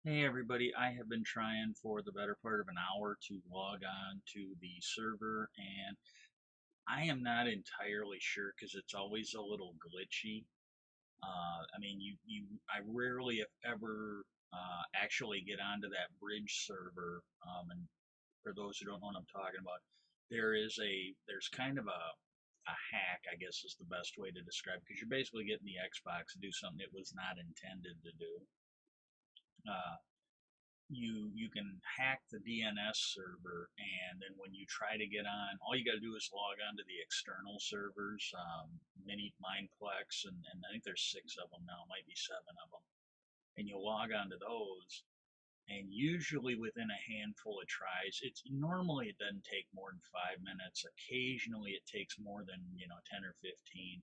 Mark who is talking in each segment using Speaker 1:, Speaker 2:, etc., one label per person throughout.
Speaker 1: Hey everybody, I have been trying for the better part of an hour to log on to the server, and I am not entirely sure because it's always a little glitchy. I mean, I rarely, if ever, actually get onto that bridge server. And for those who don't know what I'm talking about, there's kind of a hack, I guess is the best way to describe, because you're basically getting the Xbox to do something it was not intended to do. Uh, you can hack the DNS server, and then when you try to get on, all you got to do is log on to the external servers, Mini Mineplex, and I think there's 6 of them now, might be 7 of them, and you log on to those, and usually within a handful of tries, normally it doesn't take more than 5 minutes. Occasionally it takes more than 10 or 15.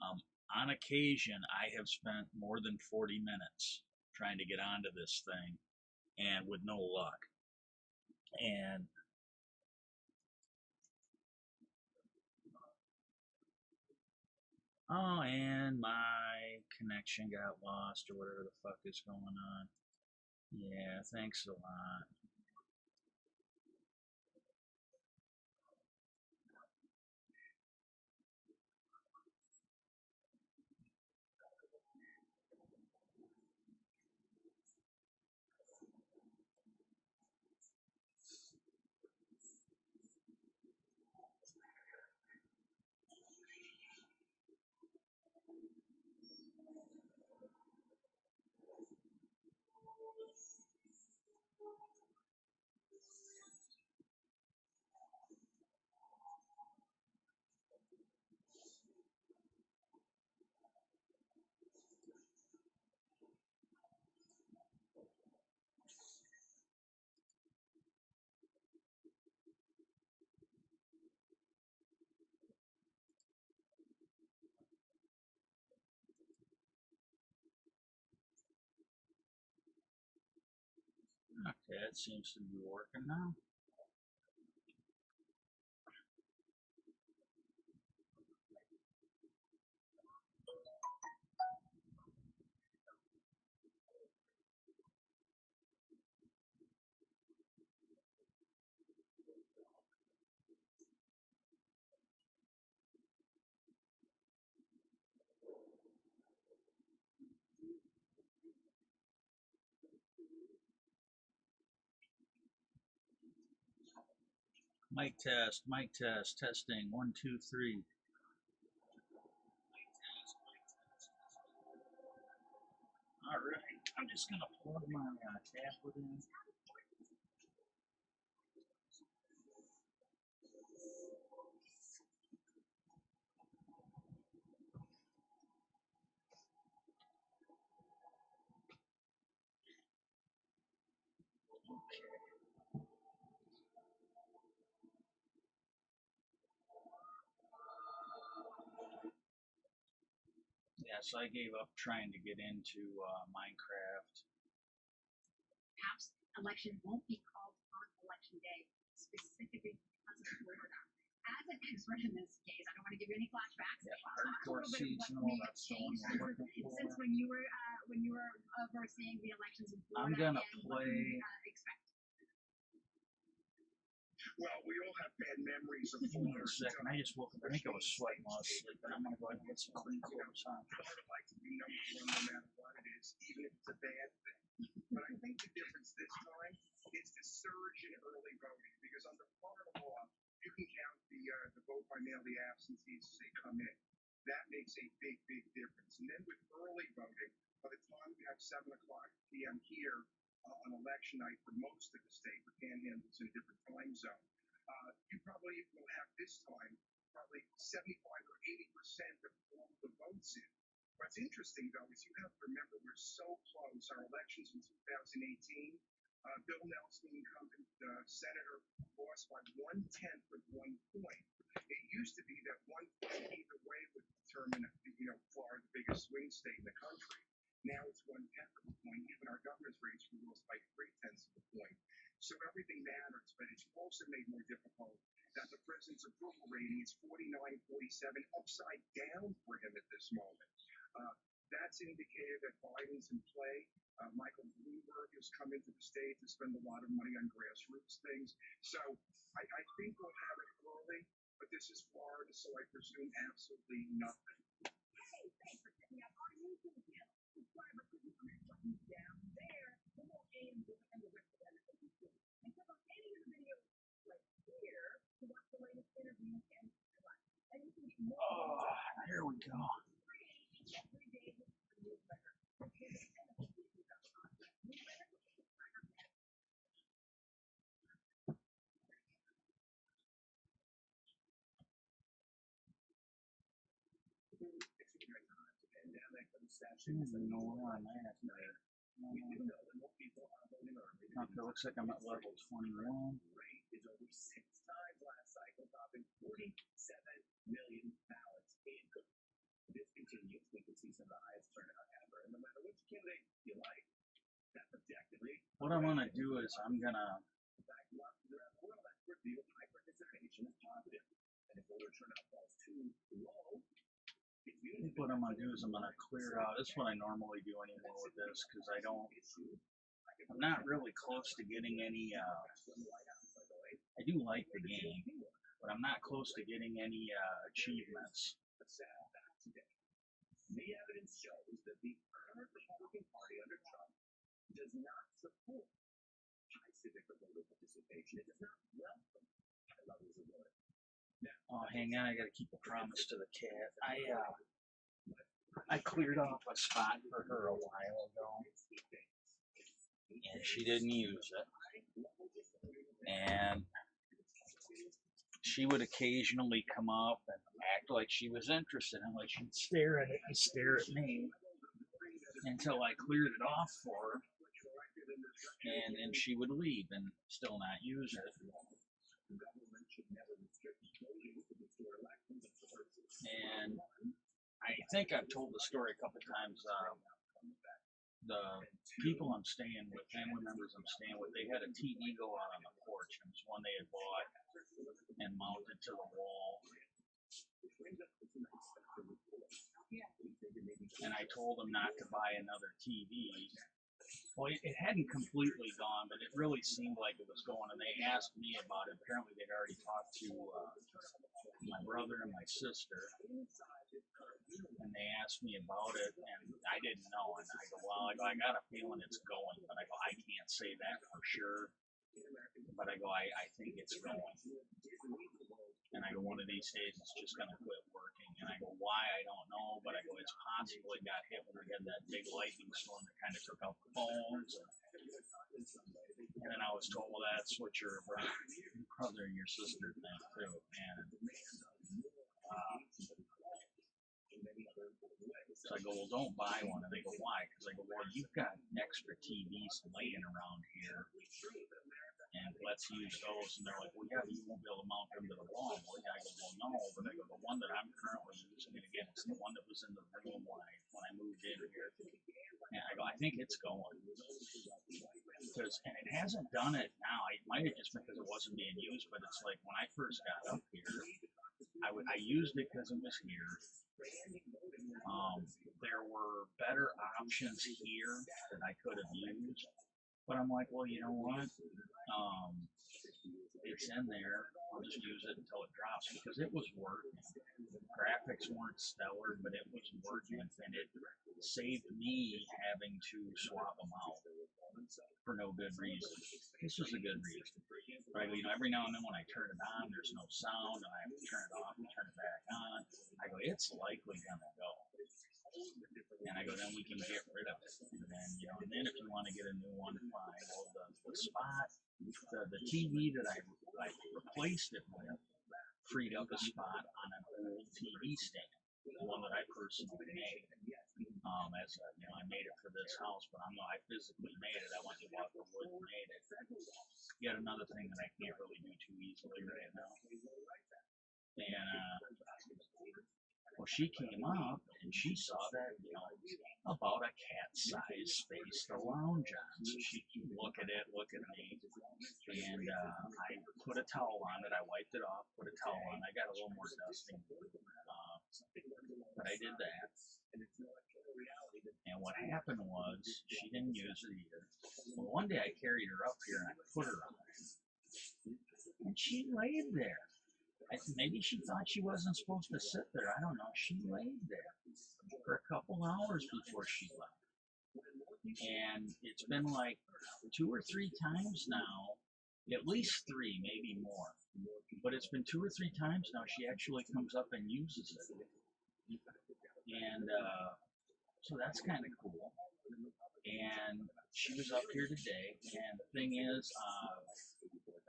Speaker 1: Um, on occasion, I have spent more than 40 minutes trying to get onto this thing and with no luck. And and my connection got lost or whatever the fuck is going on. Yeah, thanks a lot. Okay, it seems to be working now. Mic test, testing, 1, 2, 3. All right, I'm just gonna plug my tablet in. Yeah, so I gave up trying to get into Minecraft.
Speaker 2: Perhaps election won't be called on election day, specifically because of Florida. As an expert in this case, I don't want to give you any flashbacks.
Speaker 1: Yeah,
Speaker 2: Talk a
Speaker 1: Hardcore
Speaker 2: little bit of what
Speaker 1: Seasonal,
Speaker 2: may have
Speaker 1: that's the one
Speaker 2: changed
Speaker 1: we're looking for.
Speaker 2: since when you were overseeing the elections in Florida.
Speaker 1: I'm gonna
Speaker 2: and what can we
Speaker 1: play.
Speaker 2: expect?
Speaker 3: Well, we all have bad memories of
Speaker 1: Give me a
Speaker 3: Florida.
Speaker 1: second. I just woke up. I think I was sweating while I was sleeping. I'm gonna go ahead and get some clean clothes on.
Speaker 3: I would like to be number one no matter what it is, even if it's a bad thing. But I think the difference this time is the surge in early voting, because under Florida law, you can count the vote by mail, the absentees as they come in. That makes a big, big difference. And then with early voting, by the time we have 7 o'clock p.m. here on election night for most of the state, the Panhandle's in a different time zone. You probably will have this time probably 75 or 80% of all the votes in. What's interesting, though, is you have to remember we're so close. Our elections in 2018, Bill Nelson, incumbent senator, lost by 1/10 of 1 point. It used to be that 1 point either way would determine, Florida, the biggest swing state in the country. Now it's 1/10 of a point. Even our governor's race we lost by 3/10 of a point. So everything matters, but it's also made more difficult that the president's approval rating is 49, 47, upside down for him at this moment. Uh, that's indicated that Biden's in play. Michael Bloomberg has come into the state to spend a lot of money on grassroots things. So I think we'll have it early, but this is Florida, so I presume absolutely nothing. Hey, thanks for checking out our YouTube channel. Subscribe or click on that button down there. The more AM and the rest of that is YouTube. And click on any of the videos right here to watch the latest interviews and highlights. And you can get more.
Speaker 1: Oh, there we go.
Speaker 3: Every day with a newsletter.
Speaker 1: I don't even know where I'm at there. Okay, looks like I'm at level 21.
Speaker 3: Is over 6 times last cycle, topping 47 million ballots in. This continues, we can see some of the highest turnout ever. And no matter which candidate you like, that's objectively.
Speaker 1: What I'm gonna do is I'm gonna.
Speaker 3: In fact, lots around the world experts view high participation as positive. And if voter turnout falls too low,
Speaker 1: I think what I'm gonna do is I'm gonna clear out. This is what I normally do anymore with this because I don't. I'm not really close to getting any. I do like the game, but I'm not close to getting any achievements.
Speaker 3: The evidence shows that the current Republican Party under Trump does not support high civic or voter participation. It does not welcome high levels of voting.
Speaker 1: Oh, hang on, I gotta keep a promise to the cat. I cleared off a spot for her a while ago, and she didn't use it. And she would occasionally come up and act like she was interested, and like she'd stare at it and stare at me until I cleared it off for her, and then she would leave and still not use it. And I think I've told the story a couple times. The people I'm staying with, family members I'm staying with, they had a TV go out on the porch. It was one they had bought and mounted to the wall. And I told them not to buy another TV. Well, it hadn't completely gone, but it really seemed like it was going. And they asked me about it. Apparently, they'd already talked to my brother and my sister. And they asked me about it, and I didn't know. And I go, well, I got a feeling it's going, but I go, I can't say that for sure. But I go, I think it's going. And I go, one of these days it's just going to quit working. And I go, why? I don't know, but I go, it's possibly got hit when we had that big lightning storm that kind of took out the phones. And then I was told, well, that's what your brother and your sister think too. And so I go, well, don't buy one. And they go, why? Because I go, well, you've got extra TVs laying around here, and let's use those. And they're like, well, yeah, but you won't be able to mount them to the wall. Well, yeah, I go, well, no. But I go, the one that I'm currently using, and again, it's the one that was in the room when I moved in here. And I go, I think it's going. And it hasn't done it now. It might have just been because it wasn't being used, but it's like when I first got up here, I used it because it was here. There were better options here that I could have used, but I'm like, well, you know what? It's in there. I'll just use it until it drops because it was working. Graphics weren't stellar, but it was working, and it saved me having to swap them out for no good reason. This was a good reason. Right? You know, every now and then when I turn it on, there's no sound, and I have to turn it off and turn it back on. I go, it's likely gonna go. And I go, then we can get rid of it. And then, you know, and then if you want to get a new one, fine. Well, the spot, the TV that I replaced it with freed up a spot on an old TV stand, the one that I personally made. I made it for this house, but I physically made it. I went and bought the wood and made it. Yet another thing that I can't really do too easily right now. And well, she came up and she saw that, you know, about a cat-sized space to lounge on. So she look at me, and I put a towel on it. I wiped it off, put a towel on. I got a little more dusting But I did that. And what happened was she didn't use it either. Well, one day I carried her up here and I put her on it. And she laid there. Maybe she thought she wasn't supposed to sit there. I don't know. She laid there for a couple hours before she left. And it's been like 2 or 3 times now, at least 3, maybe more. But it's been 2 or 3 times now she actually comes up and uses it. And so that's kind of cool. And she was up here today, and the thing is,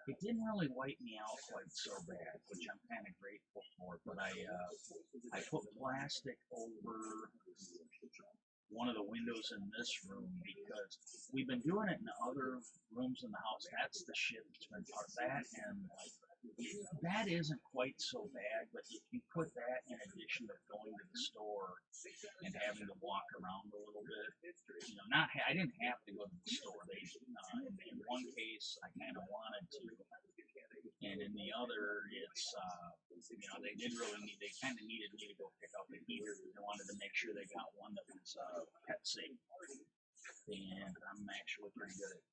Speaker 1: it didn't really wipe me out quite so bad, which I'm kind of grateful for. But I put plastic over one of the windows in this room because we've been doing it in other rooms in the house. That's the shit that's been part of that, and that isn't quite so bad. But if you put that in addition to going to the store and having to walk around a little bit, I didn't have to go to the store. In one case, I kind of wanted to, and in the other, it's they kind of needed me to go pick up a heater. They wanted to make sure they got one that was pet safe, and I'm actually pretty good at it.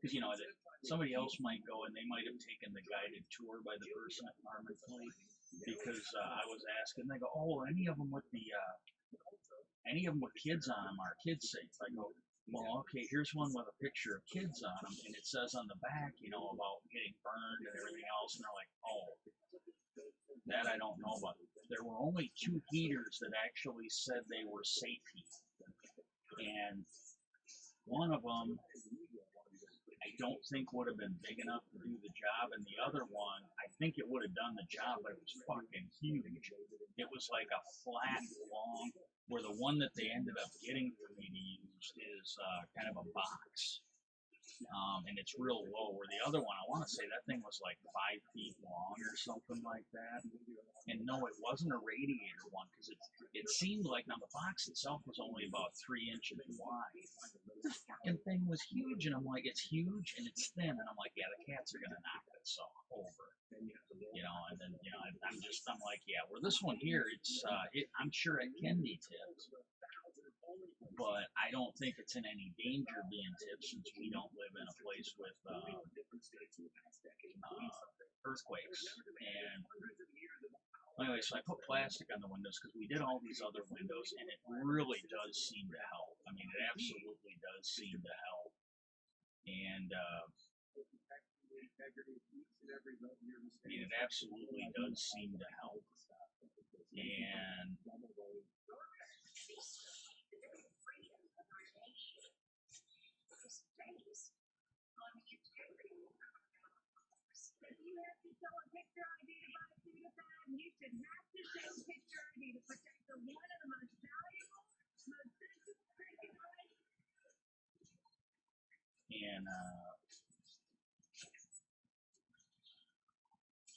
Speaker 1: Because somebody else might go and they might have taken the guided tour by the person at Farm and Fleet, because I was asking, they go, "Oh, any of them with kids on them are kids safe?" I go, "Well, okay, here's one with a picture of kids on them, and it says on the back, about getting burned and everything else." And they're like, "Oh, that I don't know about." There were only 2 heaters that actually said they were safe heat, and one of them I don't think would have been big enough to do the job, and the other one, I think it would have done the job, but it was fucking huge. It was like a flat, long, where the one that they ended up getting for me to use is kind of a box. And it's real low, where the other one, I want to say that thing was like 5 feet long or something like that. And no, it wasn't a radiator one, because it seemed like, now the box itself was only about 3 inches wide. The fucking thing was huge, and I'm like, it's huge and it's thin, and I'm like, yeah, the cats are gonna knock this over. And then I'm like, yeah, where this one here, I'm sure it can be tipped, but I don't think it's in any danger of being tipped, since we don't live in a place with earthquakes. And anyway, so I put plastic on the windows because we did all these other windows, and it really does seem to help. I mean, it absolutely does seem to help. And it absolutely does seem to help. And
Speaker 2: You have to show a picture ID to buy Sudafed. You should have to show picture ID to protect one of the most valuable, most sensitive regulations.
Speaker 1: And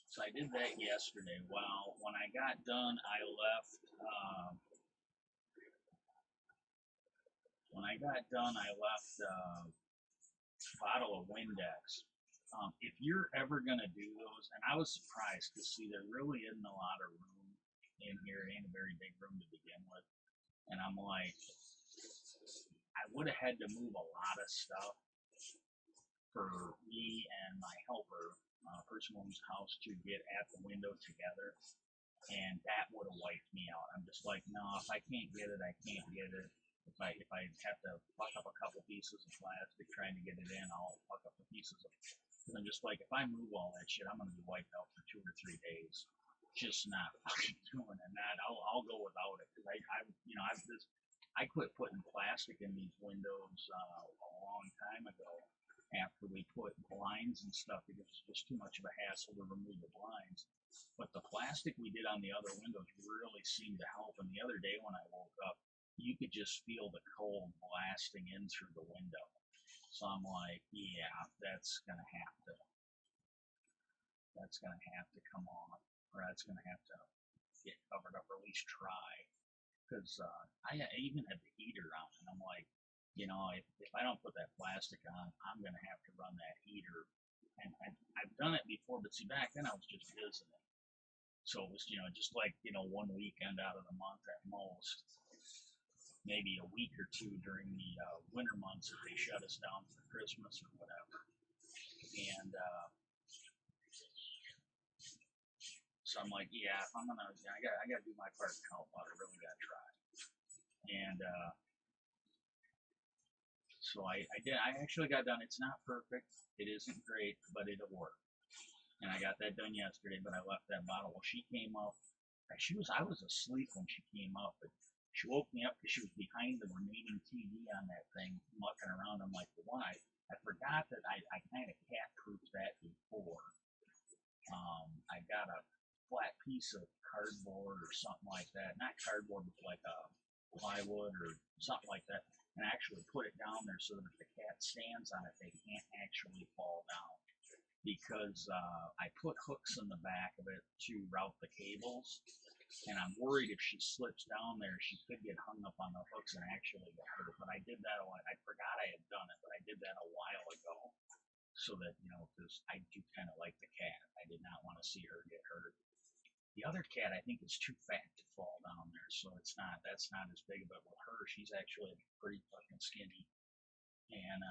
Speaker 1: so I did that yesterday. Well, when I got done, I left. When I got done, I left a bottle of Windex. If you're ever going to do those, and I was surprised to see there really isn't a lot of room in here. It ain't a very big room to begin with. And I'm like, I would have had to move a lot of stuff for me and my helper, person whose house, to get at the window together. And that would have wiped me out. I'm just like, no, if I can't get it, I can't get it. If I have to fuck up a couple pieces of plastic trying to get it in, I'll fuck up the pieces of. And I'm just like, if I move all that shit, I'm gonna be wiped out for 2 or 3 days. Just not fucking doing it. And I'll go without it, because I quit putting plastic in these windows a long time ago, after we put blinds and stuff, because it's just too much of a hassle to remove the blinds. But the plastic we did on the other windows really seemed to help. And the other day when I woke up, you could just feel the cold blasting in through the window. So I'm like, yeah, that's gonna have to come on, or that's gonna have to get covered up, or at least try. Because I even had the heater on, and I'm like, if I don't put that plastic on, I'm gonna have to run that heater. And I've done it before, but see, back then I was just visiting. So it was, just like, 1 weekend out of the month at most, maybe a week or two during the winter months if they shut us down for Christmas or whatever. And so I'm like, yeah, if I'm gonna, I gotta do my part to help out. I really gotta try. And so I did. I actually got done. It's not perfect. It isn't great, but it'll work. And I got that done yesterday. But I left that bottle. Well, she came up. I was asleep when she came up, but she woke me up because she was behind the remaining TV on that thing, mucking around. I'm like, why? I forgot that I kind of cat proofed that before. I got a flat piece of cardboard or something like that. Not cardboard, but like a plywood or something like that. And actually put it down there so that if the cat stands on it, they can't actually fall down. Because I put hooks in the back of it to route the cables. And I'm worried if she slips down there, she could get hung up on the hooks and actually get hurt. But I did that I forgot I had done it, but I did that a while ago. So that, because I do kind of like the cat. I did not want to see her get hurt. The other cat, I think, is too fat to fall down there, so that's not as big. But with her, she's actually pretty fucking skinny. And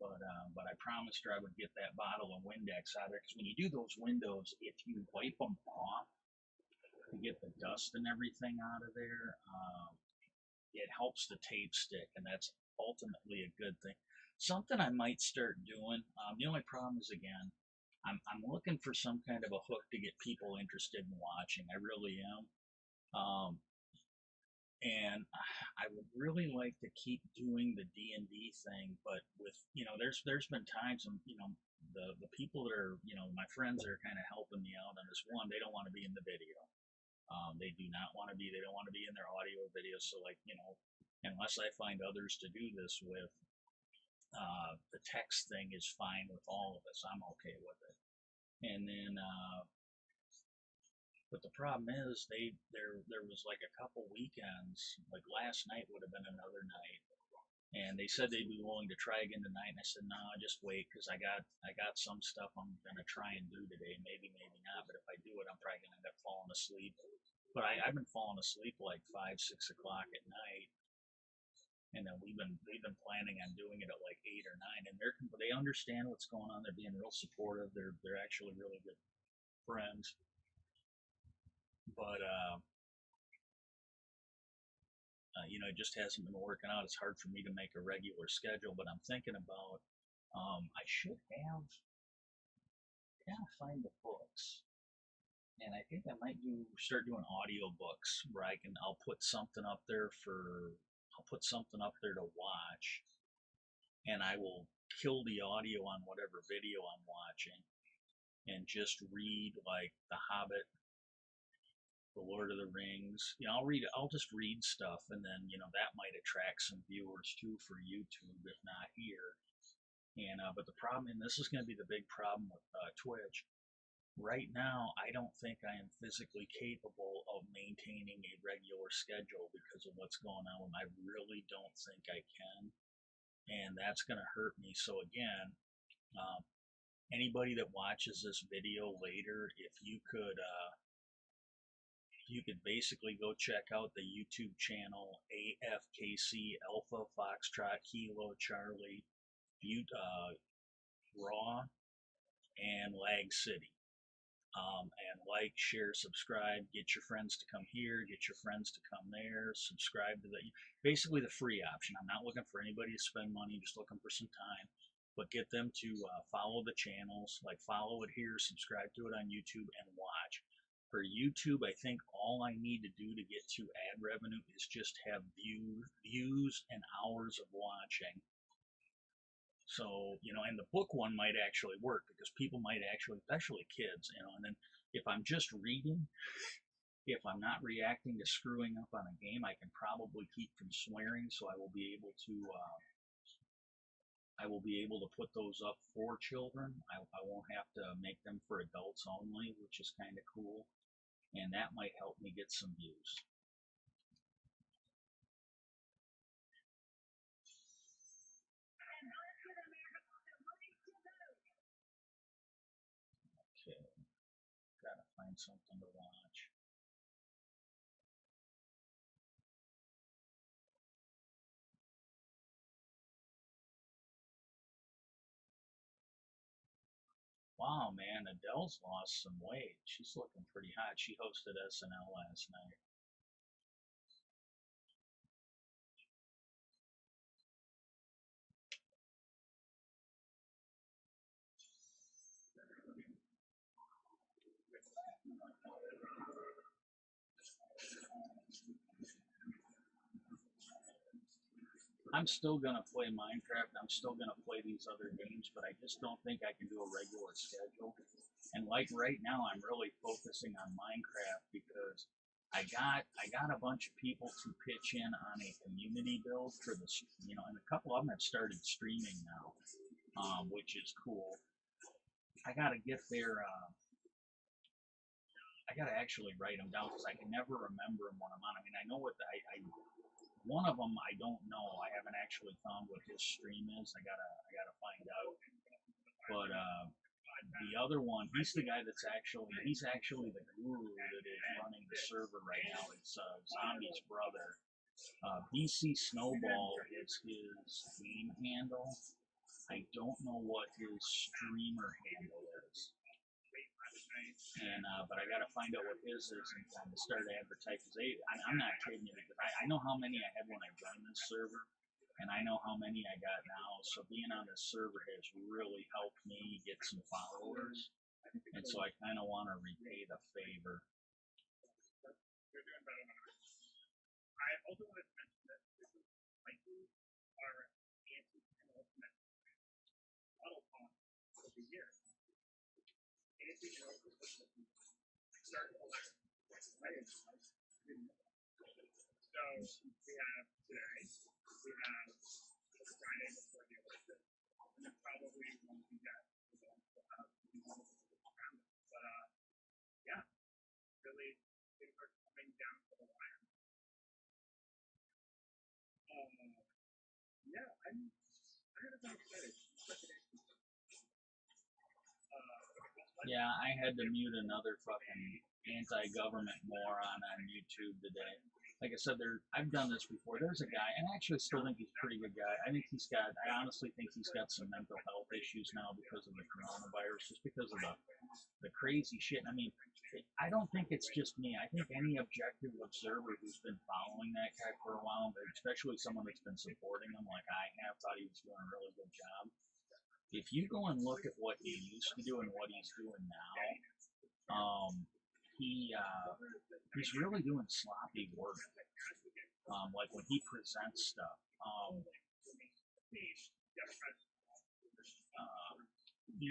Speaker 1: but I promised her I would get that bottle of Windex out of there, because when you do those windows, if you wipe them off to get the dust and everything out of there, it helps the tape stick, and that's ultimately a good thing. Something I might start doing. The only problem is, again, I'm looking for some kind of a hook to get people interested in watching. I really am. Um, and I would really like to keep doing the D&D thing, but with, there's been times, the people that are, my friends that are kind of helping me out on this one, they don't want to be in the video. They do not want to be. They don't want to be in their audio videos. So, like, unless I find others to do this with, the text thing is fine with all of us. I'm okay with it. And then, but the problem is, there was like a couple weekends, like last night would have been another night, and they said they'd be willing to try again tonight. And I said, no, just wait, because I got some stuff I'm gonna try and do today. Maybe not, but if I do it, I'm probably gonna end up falling asleep. But I've been falling asleep like 5, 6 o'clock at night, and then we've been planning on doing it at like 8 or 9. And they understand what's going on. They're being real supportive. They're actually really good friends. But it just hasn't been working out. It's hard for me to make a regular schedule. But I'm thinking about, I should have gotta find the books. And I think I might start doing audio books where I'll put something up there to watch, and I will kill the audio on whatever video I'm watching and just read like The Hobbit, The Lord of the Rings. I'll just read stuff, and then, that might attract some viewers too for YouTube, if not here. And but the problem, and this is going to be the big problem with Twitch, right now, I don't think I am physically capable of maintaining a regular schedule because of what's going on. I really don't think I can, and that's going to hurt me. So again, anybody that watches this video later, if you could basically go check out the YouTube channel AFKC Alpha Foxtrot Kilo Charlie Raw and Lag City. And like, share, subscribe, get your friends to come here, get your friends to come there, subscribe to basically the free option. I'm not looking for anybody to spend money, just looking for some time, but get them to follow the channels, like follow it here, subscribe to it on YouTube, and watch. For YouTube, I think all I need to do to get to ad revenue is just have views and hours of watching. So, and the book one might actually work because people might actually, especially kids, and then if I'm just reading, if I'm not reacting to screwing up on a game, I can probably keep from swearing, so I will be able to put those up for children. I won't have to make them for adults only, which is kind of cool, and that might help me get some views. find something to watch. Wow, man, Adele's lost some weight. She's looking pretty hot. She hosted SNL last night. I'm still gonna play Minecraft. I'm still gonna play these other games, but I just don't think I can do a regular schedule. And like right now, I'm really focusing on Minecraft because I got a bunch of people to pitch in on a community build for the and a couple of them have started streaming now, which is cool. I gotta get their I gotta actually write them down because I can never remember them when I'm on. I mean, I know what I one of them I don't know. I haven't actually found what his stream is. I gotta find out. But the other one, he's actually the guru that is running the server right now. It's Zombie's brother. BC Snowball is his game handle. I don't know what his streamer handle is. And but I gotta find out what his is and kind of start advertising. I'm not kidding you because I know how many I had when I joined this server, and I know how many I got now. So being on this server has really helped me get some followers, and so I kind of want to repay the favor.
Speaker 3: I also wanted to mention that this is likely our anti-penultimate model pump of the year. Anti-penultimate started so we have today, we have Friday before the election, and then probably once we get results, we'll have around it. But yeah, really things are coming down to the wire. Yeah, I'm kind of excited.
Speaker 1: Yeah, I had to mute another fucking anti-government moron on YouTube today. Like I said, I've done this before. There's a guy, and I actually still think he's a pretty good guy. I honestly think he's got some mental health issues now because of the coronavirus, just because of the crazy shit. I mean, I don't think it's just me. I think any objective observer who's been following that guy for a while, especially someone that's been supporting him like I have, thought he was doing a really good job. If you go and look at what he used to do and what he's doing now, he's really doing sloppy work. Like when he presents stuff. The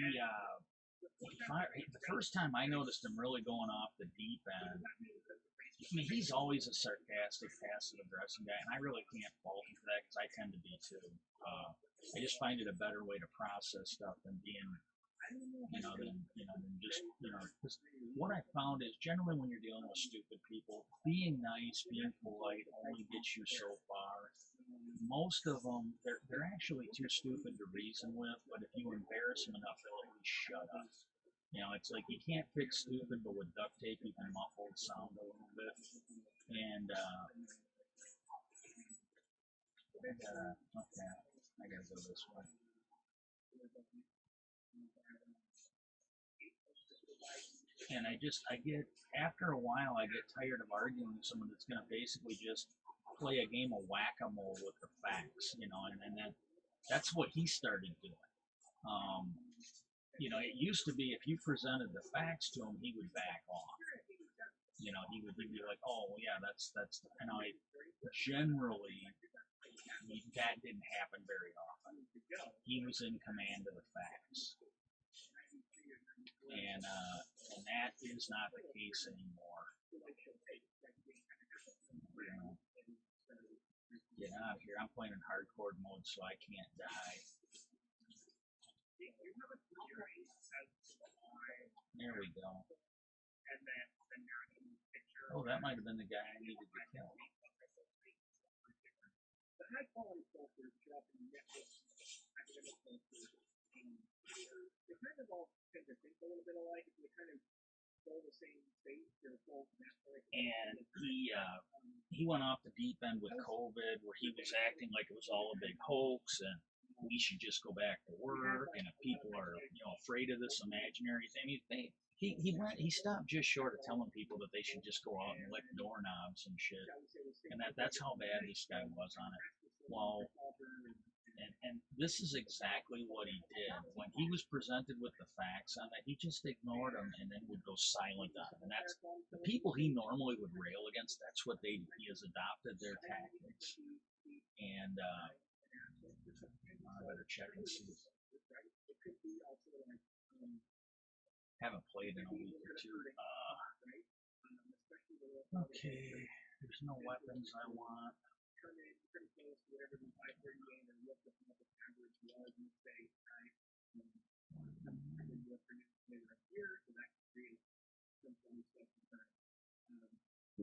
Speaker 1: first time I noticed him really going off the deep end, I mean, he's always a sarcastic, passive-aggressive guy, and I really can't fault him for that because I tend to be too. I just find it a better way to process stuff than being, than just, because what I found is generally when you're dealing with stupid people, being nice, being polite only gets you so far. Most of them, they're actually too stupid to reason with, but if you embarrass them enough, they'll at least shut up. It's like you can't fix stupid, but with duct tape you can muffle the sound a little bit. And I gotta go this way. And after a while, I get tired of arguing with someone that's gonna basically just play a game of whack-a-mole with the facts, and then that's what he started doing. It used to be if you presented the facts to him, he would back off. He would be like, "Oh, well, yeah, that's," and generally that didn't happen very often. He was in command of the facts, and that is not the case anymore. Get out of here! I'm playing in hardcore mode, so I can't die. There we go. Oh, that might have been the guy I needed to kill.
Speaker 3: The high quality filters drop in network academic filters. They kind of all tend to think a little bit alike. They kind of
Speaker 1: and he went off the deep end with COVID, where he was acting like it was all a big hoax, and we should just go back to work. And if people are, afraid of this imaginary thing, he stopped just short of telling people that they should just go out and lick doorknobs and shit. And that's how bad this guy was on it. Well, and this is exactly what he did. When he was presented with the facts on it, he just ignored them and then would go silent on it. And that's the people he normally would rail against. That's what he has adopted their tactics. And I better check and see. Haven't played in a week or two. Okay, there's no weapons I want.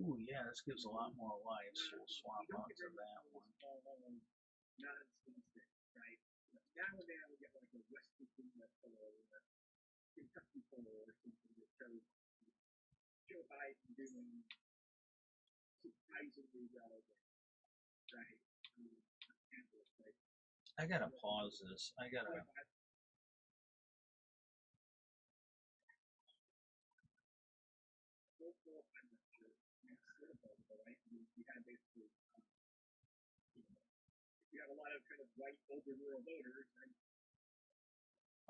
Speaker 1: Ooh, yeah, this gives a lot more life, so we'll swap out to that one. I gotta pause this. I gotta.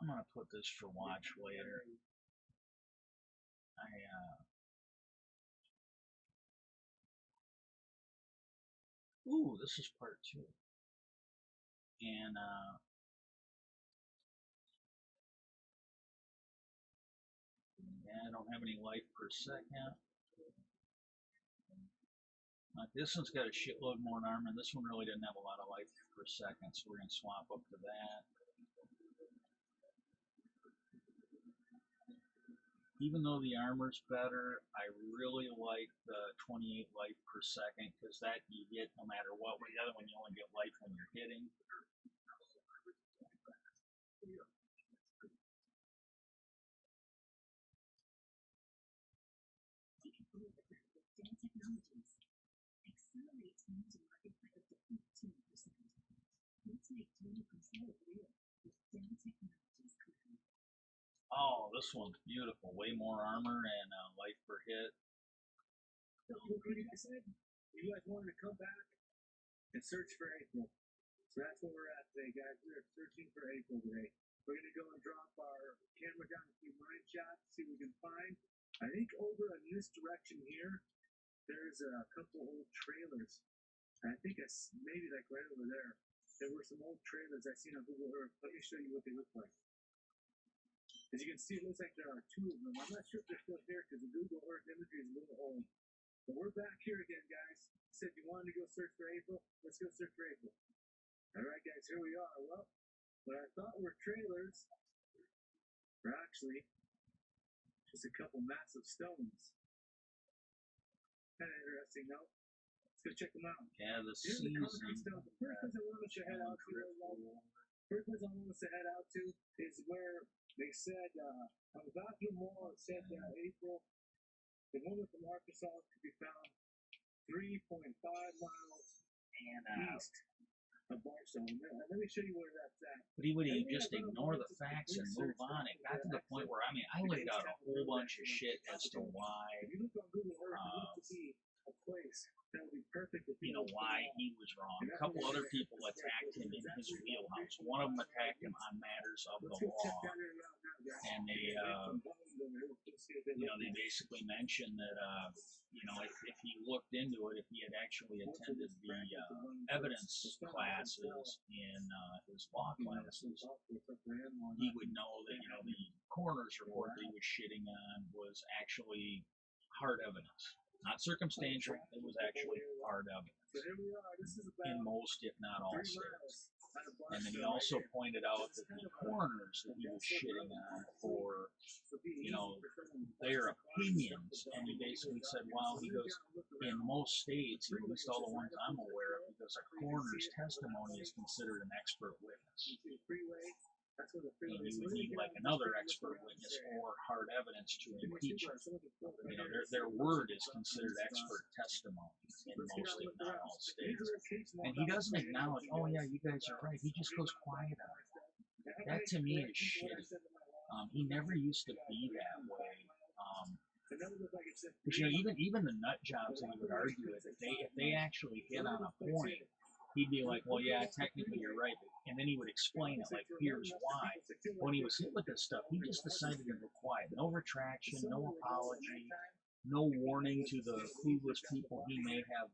Speaker 1: I'm gonna put this for watch later. Ooh, this is part 2. And yeah, I don't have any life per second. This one's got a shitload more armor, and this one really didn't have a lot of life per second, so we're gonna swap up to that. Even though the armor's better, I really like the 28 life per second, because that you get no matter what. With the other one, you only get life when you're hitting. Oh, this one's beautiful. Way more armor and life per hit.
Speaker 3: You guys wanted to come back and search for April. So that's where we're at today, guys. We're searching for April today. We're going to go and drop our camera down a few mine shots, see what we can find. I think over in this direction here, there's a couple old trailers. I think it's maybe like right over there. There were some old trailers I seen on Google Earth. Let me show you what they look like. As you can see, it looks like there are 2 of them. I'm not sure if they're still here because the Google Earth imagery is a little old. But we're back here again, guys. Said you wanted to go search for April. Let's go search for April. All right, guys, here we are. Well, what I thought were trailers are actually just a couple massive stones. Kind of interesting, no? Let's go check them out.
Speaker 1: Yeah, the
Speaker 3: Here's the concrete
Speaker 1: season.
Speaker 3: stone. The first place I want us to head out to, first place I want us to head out to is where they said, Dr. Moore said that April, the woman from Arkansas, could be found 3.5 miles east of Barstow. Let me show you where that's at.
Speaker 1: But he would just ignore the facts and move on. It got to the point where, I laid out a whole bunch of shit as to why,
Speaker 3: If you look on Google Earth, you look to see a place that would be perfect if
Speaker 1: why he was wrong. A couple other people attacked him in his wheelhouse. One of them attacked him on matters of the law. And they, they basically mentioned that, if he looked into it, if he had actually attended the evidence classes in his law classes, he would know that, the coroner's report that he was shitting on was actually hard evidence. Not circumstantial, it was actually hard evidence. In most, if not all, states. And then he also pointed out that the coroners that he was shitting on for, their opinions, and he basically said, well, he goes, in most states, at least all the ones I'm aware of, he goes, a coroner's testimony is considered an expert witness. and you would need like another expert witness or hard evidence to impeach it. You know, their word is considered expert testimony in most, if not all, states. And he doesn't acknowledge, oh yeah, you guys are right. He just goes quiet on it. That to me is shitty. He never used to be that way. Because you know, even the nut jobs that he would argue with, if they actually hit on a point, he'd be like, well, yeah, technically you're right. And then he would explain it, like, here's why. When he was hit with this stuff, he just decided to go quiet. No retraction, no apology, no warning to the clueless people he may have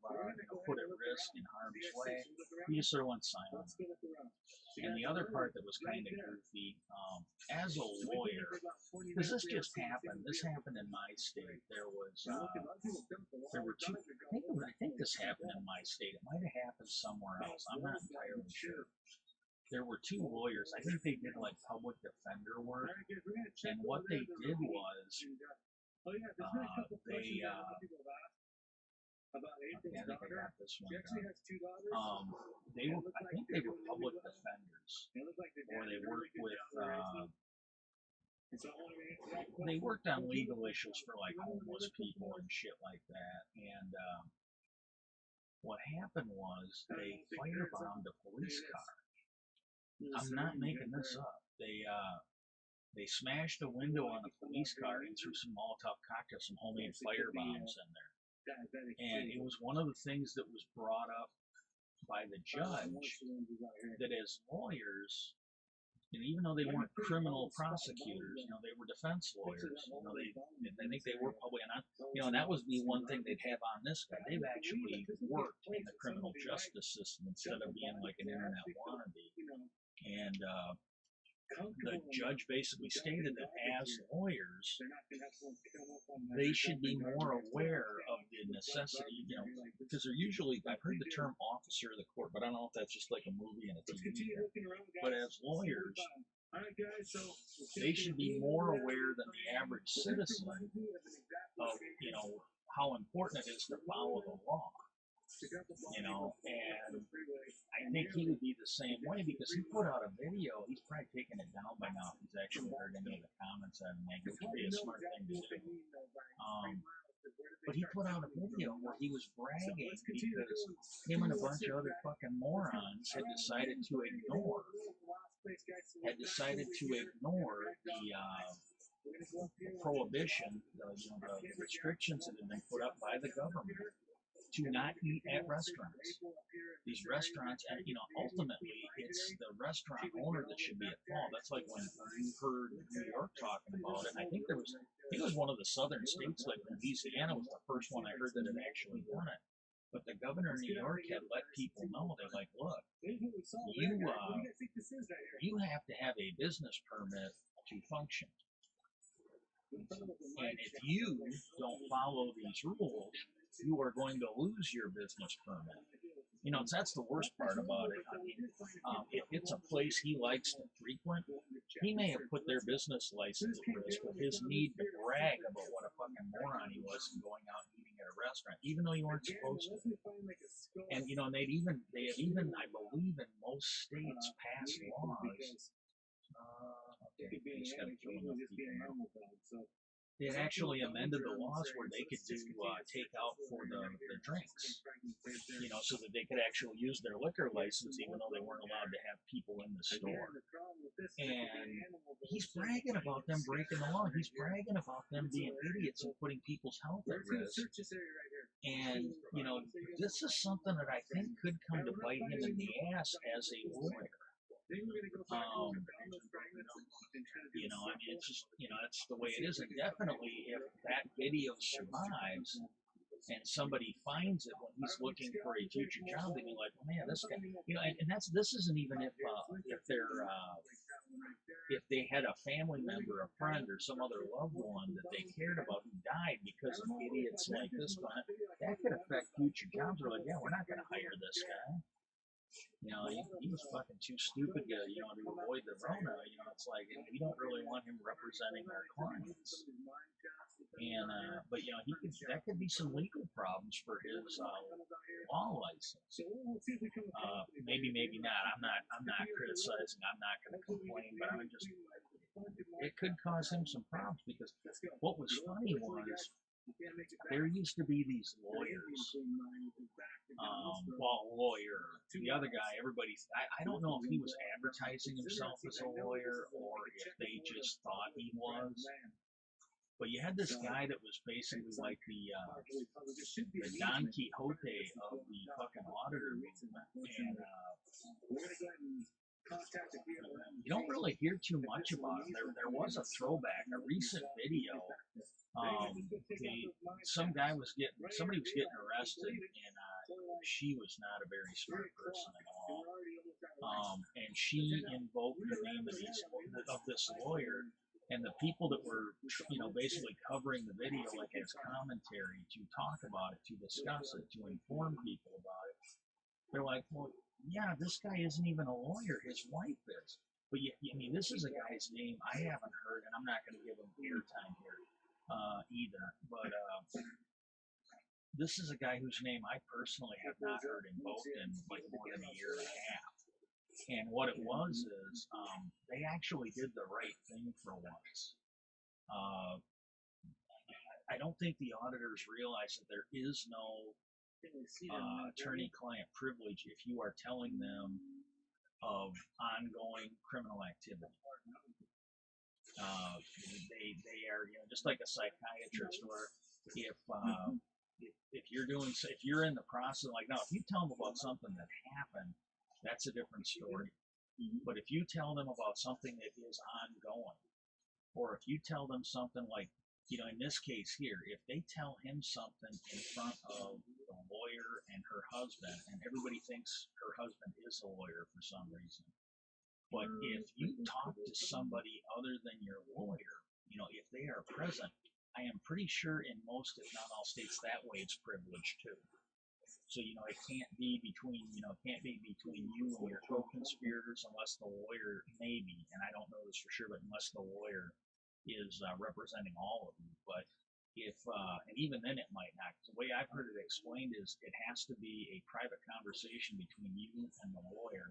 Speaker 1: put at risk in harm's way. He just sort of went silent. And the other part that was kind of goofy, as a lawyer, because this just happened. This happened in my state. There were two. I think this happened in my state. It might have happened somewhere else. I'm not entirely sure. There were two lawyers. I think they did like public defender work, and what they did was I think I got this one done. I think they were public defenders, or they worked with. They worked on legal issues for like homeless people and shit like that. And what happened was they firebombed a police car. I'm not making this up. They smashed a window on a police car and threw some Molotov cocktails, some homemade fire bombs in there. And it was one of the things that was brought up by the judge that as lawyers, and even though they weren't criminal prosecutors, you know, they were defense lawyers. You know, I think they were public, and and that was the one thing they'd have on this guy. They've actually worked in the criminal justice system instead of being like an internet wannabe. And the judge basically stated that as lawyers, they should be more aware of the necessity, you know, because they're usually, I've heard the term officer of the court, but I don't know if that's just like a movie and a TV show. But as lawyers, they should be more aware than the average citizen of, you know, how important it is to follow the law. You know, and I think he would be the same way because he put out a video. He's probably taken it down by now. He's actually heard any of the comments I've made, which would be a smart thing to do. But he put out a video where he was bragging because him and a bunch of other fucking morons had decided to ignore the prohibition, the restrictions that had been put up by the government to not eat at restaurants. These restaurants, and you know, ultimately, it's the restaurant owner that should be at fault. That's like when you heard New York talking about it. And I think it was one of the southern states, like Louisiana was the first one I heard that had actually done it. But the governor of New York had let people know, they're like, look, you have to have a business permit to function. And if you don't follow these rules, you are going to lose your business permit. You know, that's the worst part about it. I mean, if it's a place he likes to frequent, he may have put their business license at risk with his need to brag about what a fucking moron he was in going out and eating at a restaurant, even though you weren't supposed to. And you know, they had even, I believe, in most states passed laws. Okay, I just got to kill enough people now. They had actually amended the laws where they could do takeout for the drinks, you know, so that they could actually use their liquor license even though they weren't allowed to have people in the store. And he's bragging about them breaking the law. He's bragging about them being idiots and putting people's health at risk. And, you know, this is something that I think could come to bite him in the ass as a lawyer. You know, I mean, it's just, you know, that's the way it is. And definitely, if that video survives and somebody finds it when he's looking for a future job, they'd be like, well, man, this guy, you know, and this isn't even if they had a family member, a friend, or some other loved one that they cared about who died because of idiots like this one. That could affect future jobs. They're like, yeah, we're not going to hire this guy. You know, he was fucking too stupid to, to avoid the Rona. You know, it's like we don't really want him representing our clients. And but he could that could be some legal problems for his law license. Maybe not. I'm not criticizing. I'm not going to complain, but I'm just it could cause him some problems because what was funny was there used to be these lawyers. Lawyer. The other guy, I don't know if he was advertising himself as a lawyer or if they just thought he was. But you had this guy that was basically like the Don Quixote of the fucking auditor movement. And you don't really hear too much about him. There was a throwback, a recent video. Somebody was getting arrested, and she was not a very smart person at all. And she invoked the name of this lawyer, and the people that were, basically covering the video like as commentary to talk about it, to discuss it, to inform people about it. They're like, well, yeah, this guy isn't even a lawyer. His wife is. But this is a guy's name I haven't heard, and I'm not going to give him airtime here either. But this is a guy whose name I personally have not heard invoked in like more than a year and a half. And what it was is they actually did the right thing for once. I don't think the auditors realize that there is no attorney-client privilege if you are telling them of ongoing criminal activity. They are, just like a psychiatrist, or if you're in the process, like now, if you tell them about something that happened, that's a different story. But if you tell them about something that is ongoing, or if you tell them something like, in this case here, if they tell him something in front of the lawyer and her husband, and everybody thinks her husband is a lawyer for some reason, but if you talk to somebody other than your lawyer, if they are present, I am pretty sure in most, if not all states, that way it's privileged too. So, it can't be between, you and your co-conspirators unless the lawyer, maybe, and I don't know this for sure, but unless the lawyer is representing all of you. But if, and even then it might not. The way I've heard it explained is it has to be a private conversation between you and the lawyer.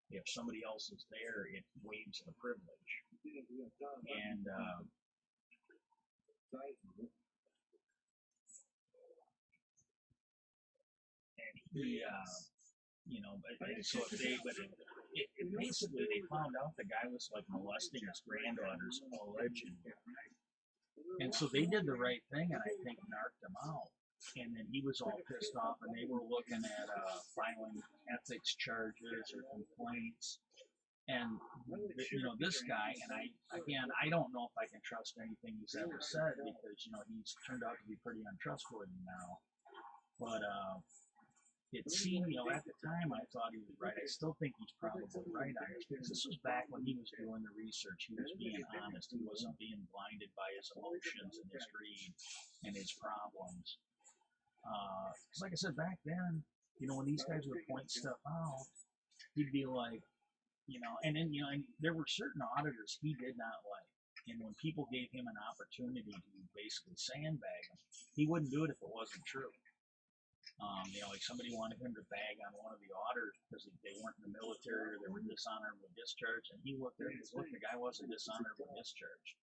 Speaker 1: If somebody else is there, it waives the privilege. And basically they found out the guy was like molesting his granddaughters, allegedly. And so they did the right thing, and I think narked him out. And then he was all pissed off, and they were looking at filing ethics charges or complaints. And this guy, and I don't know if I can trust anything he's ever said because he's turned out to be pretty untrustworthy now. But it seemed, at the time I thought he was right. I still think he's probably right on this because this was back when he was doing the research. He was being honest. He wasn't being blinded by his emotions and his greed and his problems. Because like I said, back then, when these guys would point stuff out, he'd be like, and then, and there were certain auditors he did not like. And when people gave him an opportunity to basically sandbag him, he wouldn't do it if it wasn't true. Like somebody wanted him to bag on one of the auditors because they weren't in the military or they were dishonorably discharged. And he looked there and goes, look, the guy wasn't dishonorably discharged.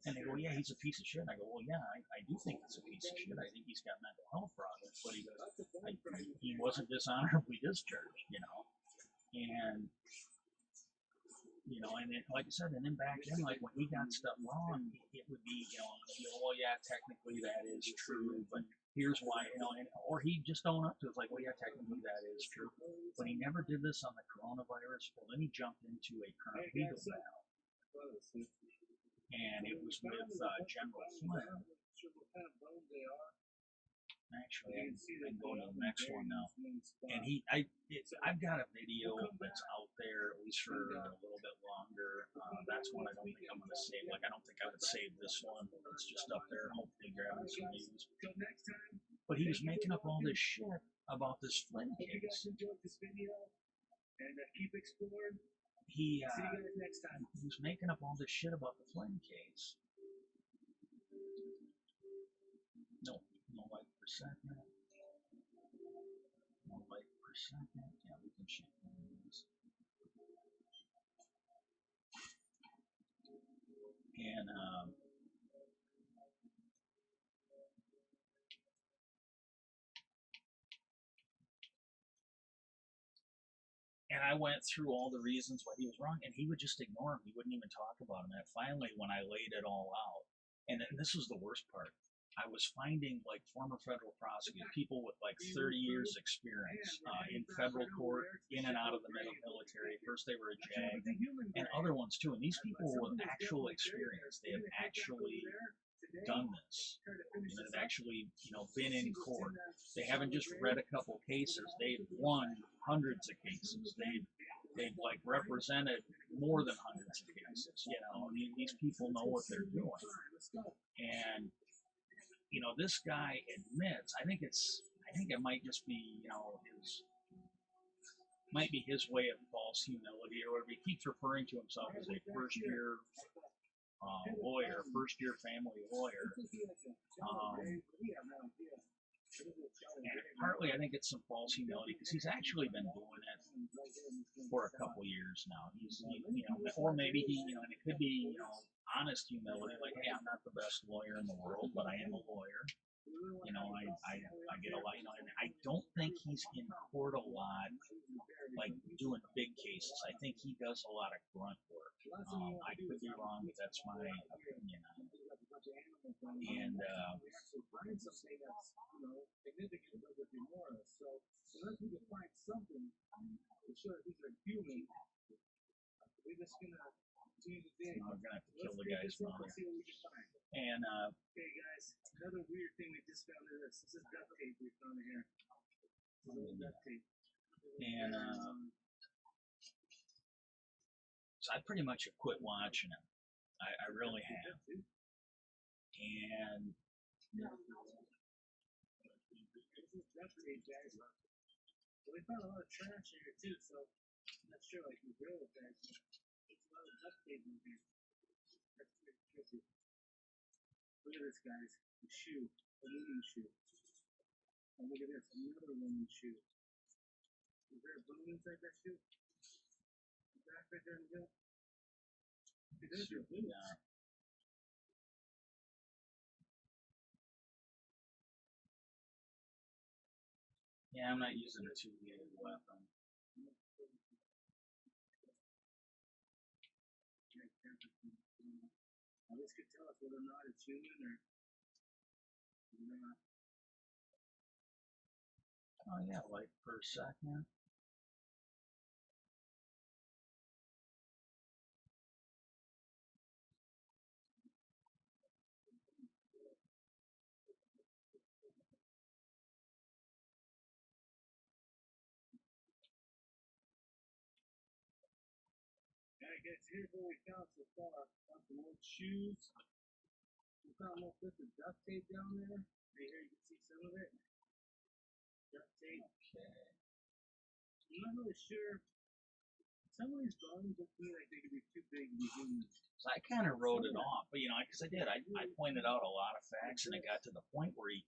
Speaker 1: And they go, yeah, he's a piece of shit. And I go, well, yeah, I do think he's a piece of shit. I think he's got mental health problems. But he goes, he wasn't dishonorably discharged, And, and then, like I said, and then back then, like when he got stuff wrong, it would be, well, yeah, technically that is true, but here's why, or he'd just own up to it, like, well, yeah, technically that is true. But he never did this on the coronavirus. Well, then he jumped into a current legal battle. And it was with General Flynn. Actually, I'm going to the next one now. And I've got a video that's out there, at least for a little bit longer. That's one I don't think I'm going to save. Like, I don't think I would save this one. It's just up there, hopefully grabbing some views. But he was making up all this shit about this Flynn case.
Speaker 3: And keep exploring.
Speaker 1: He
Speaker 3: See you guys next time.
Speaker 1: he was making up all this shit about the Flynn case. No, no light per second. No light per second. Yeah, we can shoot these. And I went through all the reasons why he was wrong, and he would just ignore them. He wouldn't even talk about them. And finally, when I laid it all out, and this was the worst part, I was finding like former federal prosecutors, people with like 30 years experience in federal court, in and out of the military. First they were a JAG, and other ones too. And these people with actual experience, they have actually done this. They've actually, been in court. They haven't just read a couple cases. They've won hundreds of cases. They've like represented more than hundreds of cases. These people know what they're doing. And this guy admits. I think it might just be his way of false humility or whatever. He keeps referring to himself as a first year lawyer, first year family lawyer. And partly I think it's some false humility because he's actually been doing it for a couple years now. Or maybe and it could be, honest humility, like, hey, I'm not the best lawyer in the world, but I am a lawyer. I get a lot, and I don't think he's in court a lot, like doing big cases. I think he does a lot of grunt work. I could be wrong, but that's my opinion on it. And I'm gonna have to kill the guy's mother. And
Speaker 3: okay, guys, another weird thing we just found in this. This is duct tape we found here. Duct tape.
Speaker 1: And so I pretty much have quit watching him. I really have. And
Speaker 3: this is duct tape, guys. Well, we found a lot of trash here too, so I'm not sure like we grill with that. There's a lot of duct tape in here. That's pretty tricky. Look at this, guys. The shoe. A women's shoe. And look at this. Another women's shoe. Is there a bone inside that shoe? The back right there in the middle? Hey, there's your boots.
Speaker 1: Yeah, I'm not using a two-handed weapon.
Speaker 3: Now this could tell us whether or not it's human or not.
Speaker 1: Oh yeah, light per second.
Speaker 3: Alright guys, here's what we found so far. Found some old shoes. We found a little bit of duct tape down there. Right here you can see some of it. Duct tape.
Speaker 1: Okay.
Speaker 3: I'm not really sure. Some of these bones look to me like they could be too big to be human.
Speaker 1: So I kind of wrote it off, but because I did. I pointed out a lot of facts, and it got to the point where he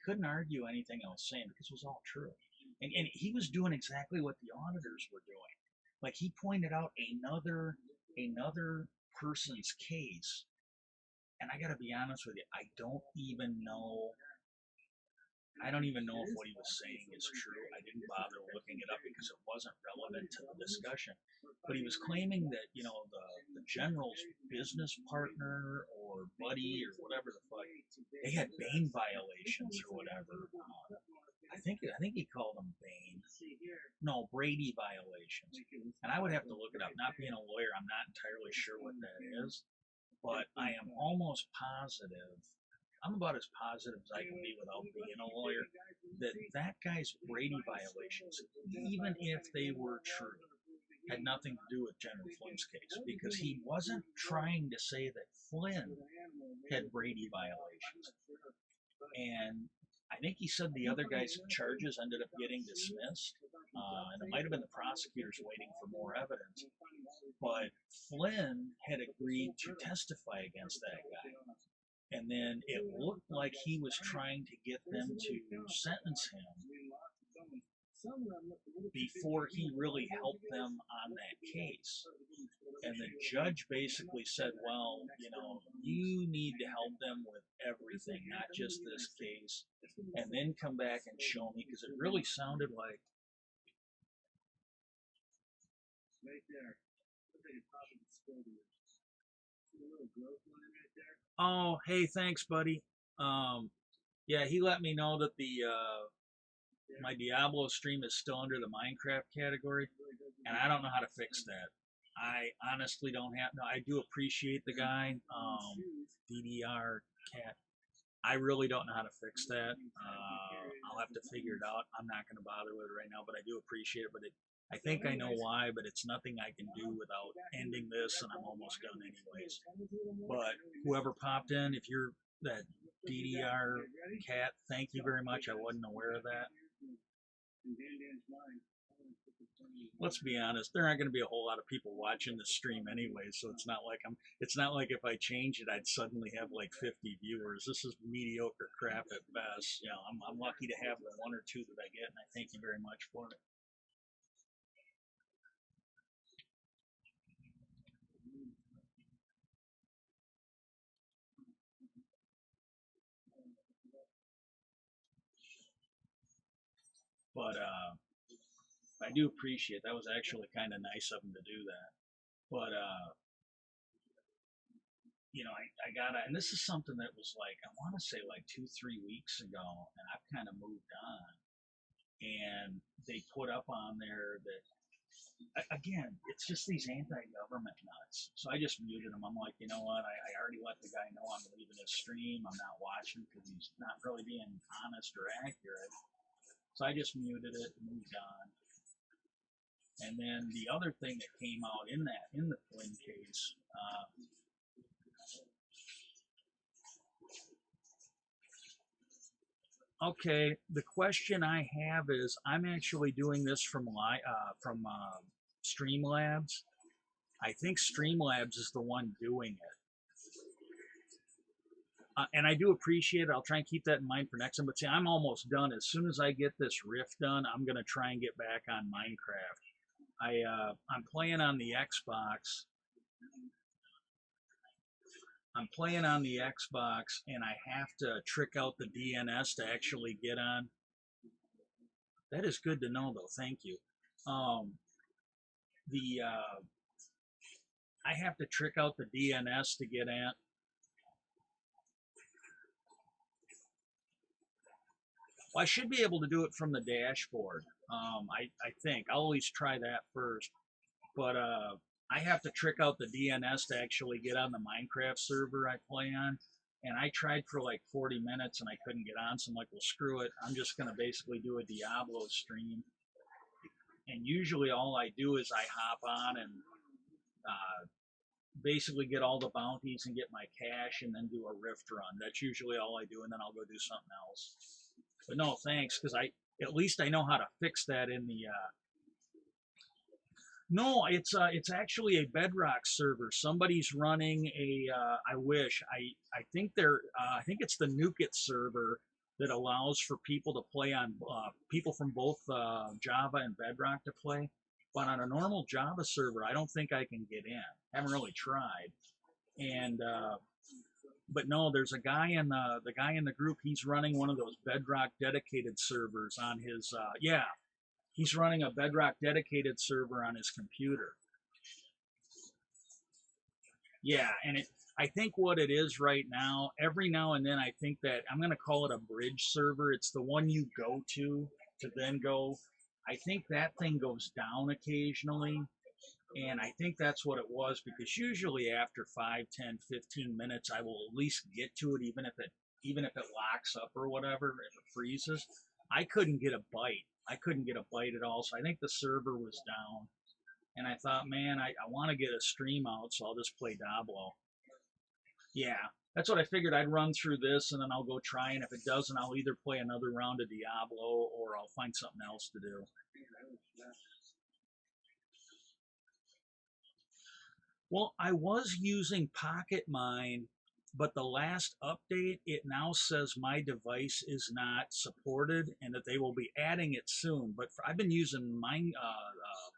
Speaker 1: couldn't argue anything I was saying because it was all true. And he was doing exactly what the auditors were doing. Like he pointed out another person's case, and I got to be honest with you, I don't even know if what he was saying is true. I didn't bother looking it up because it wasn't relevant to the discussion. But he was claiming that the general's business partner or buddy or whatever the fuck, they had Bain violations or whatever. I think he called them Bain. No, Brady violations. And I would have to look it up. Not being a lawyer, I'm not entirely sure what that is. But I am almost positive, I'm about as positive as I can be without being a lawyer, that guy's Brady violations, even if they were true, had nothing to do with General Flynn's case, because he wasn't trying to say that Flynn had Brady violations. And I think he said the other guy's charges ended up getting dismissed. and it might have been the prosecutors waiting for more evidence, but Flynn had agreed to testify against that guy. And then it looked like he was trying to get them to sentence him before he really helped them on that case. And the judge basically said, well, you need to help them with everything, not just this case, and then come back and show me, because it really sounded like. Right there. Oh, hey, thanks, buddy. Yeah, he let me know that my Diablo stream is still under the Minecraft category, and I don't know how to fix that. I honestly don't have. No, I do appreciate the guy, DDR Cat. I really don't know how to fix that. I'll have to figure it out. I'm not going to bother with it right now, but I do appreciate it. But I think I know why, but it's nothing I can do without ending this, and I'm almost done anyways. But whoever popped in, if you're that DDR Cat, thank you very much. I wasn't aware of that. Let's be honest, there aren't going to be a whole lot of people watching the stream anyway, so it's not like if I change it, I'd suddenly have like 50 viewers. This is mediocre crap at best. I'm lucky to have the one or two that I get, and I thank you very much for it. But I do appreciate that. Was actually kind of nice of him to do that. But I gotta, and this is something that was like, I want to say like 2-3 weeks ago, and I've kind of moved on. And they put up on there that, again, it's just these anti-government nuts. So I just muted him. I'm like, you know what? I already let the guy know I'm leaving his stream. I'm not watching because he's not really being honest or accurate. So I just muted it and moved on. And then the other thing that came out in the Flynn case, okay, the question I have is, I'm actually doing this from Streamlabs. I think Streamlabs is the one doing it. And I do appreciate it. I'll try and keep that in mind for next time. But see, I'm almost done. As soon as I get this rift done, I'm going to try and get back on Minecraft. I'm playing on the Xbox. And I have to trick out the DNS to actually get on. That is good to know, though. Thank you. I have to trick out the DNS to get in. Well, I should be able to do it from the dashboard. I think I'll always try that first, but I have to trick out the DNS to actually get on the Minecraft server I play on. And I tried for like 40 minutes and I couldn't get on, so I'm like, well, screw it. I'm just gonna basically do a Diablo stream. And usually all I do is I hop on and basically get all the bounties and get my cash and then do a rift run. That's usually all I do, and then I'll go do something else. But no, thanks, because at least I know how to fix that in the. No, it's actually a Bedrock server. Somebody's running a. I wish I think I think it's the Nuke It server that allows for people to play on people from both Java and Bedrock to play. But on a normal Java server, I don't think I can get in. Haven't really tried. And but no, there's a guy in the group. He's running one of those Bedrock dedicated servers on his. He's running a Bedrock dedicated server on his computer. Yeah, and I think what it is right now, every now and then, I think that I'm going to call it a bridge server. It's the one you go to then go. I think that thing goes down occasionally. And I think that's what it was, because usually after 5, 10, 15 minutes, I will at least get to it, even if it locks up or whatever, if it freezes. I couldn't get a bite. I couldn't get a bite at all. So I think the server was down. And I thought, man, I want to get a stream out, so I'll just play Diablo. Yeah, That's what I figured. I'd run through this and then I'll go try, and if it doesn't, I'll either play another round of Diablo or I'll find something else to do. Well, I was using Pocket Mine, but the last update, it now says my device is not supported and that they will be adding it soon. But I've been using mine,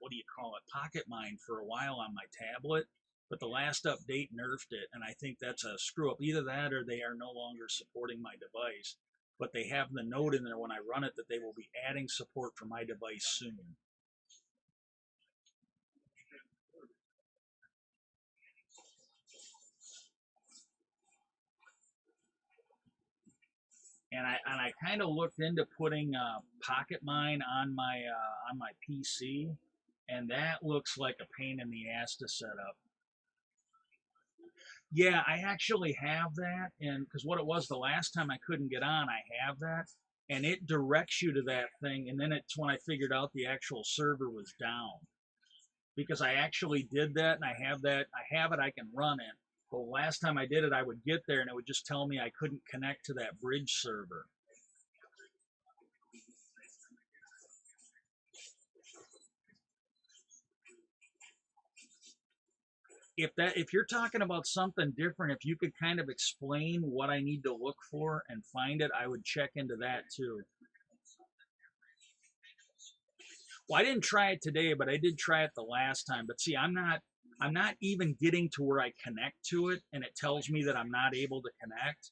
Speaker 1: what do you call it, Pocket Mine for a while on my tablet. But the last update nerfed it, and I think that's a screw up. Either that or they are no longer supporting my device. But they have the note in there when I run it that they will be adding support for my device soon. And I kind of looked into putting Pocket Mine on my PC, and that looks like a pain in the ass to set up. Yeah, I actually have that, and because what it was the last time I couldn't get on, I have that, and it directs you to that thing, and then it's when I figured out the actual server was down because I actually did that, and I have it, I can run it. But last time I did it, I would get there and it would just tell me I couldn't connect to that bridge server. If you're talking about something different, if you could kind of explain what I need to look for and find it, I would check into that too. Well, I didn't try it today, but I did try it the last time. But see, I'm not even getting to where I connect to it, and it tells me that I'm not able to connect.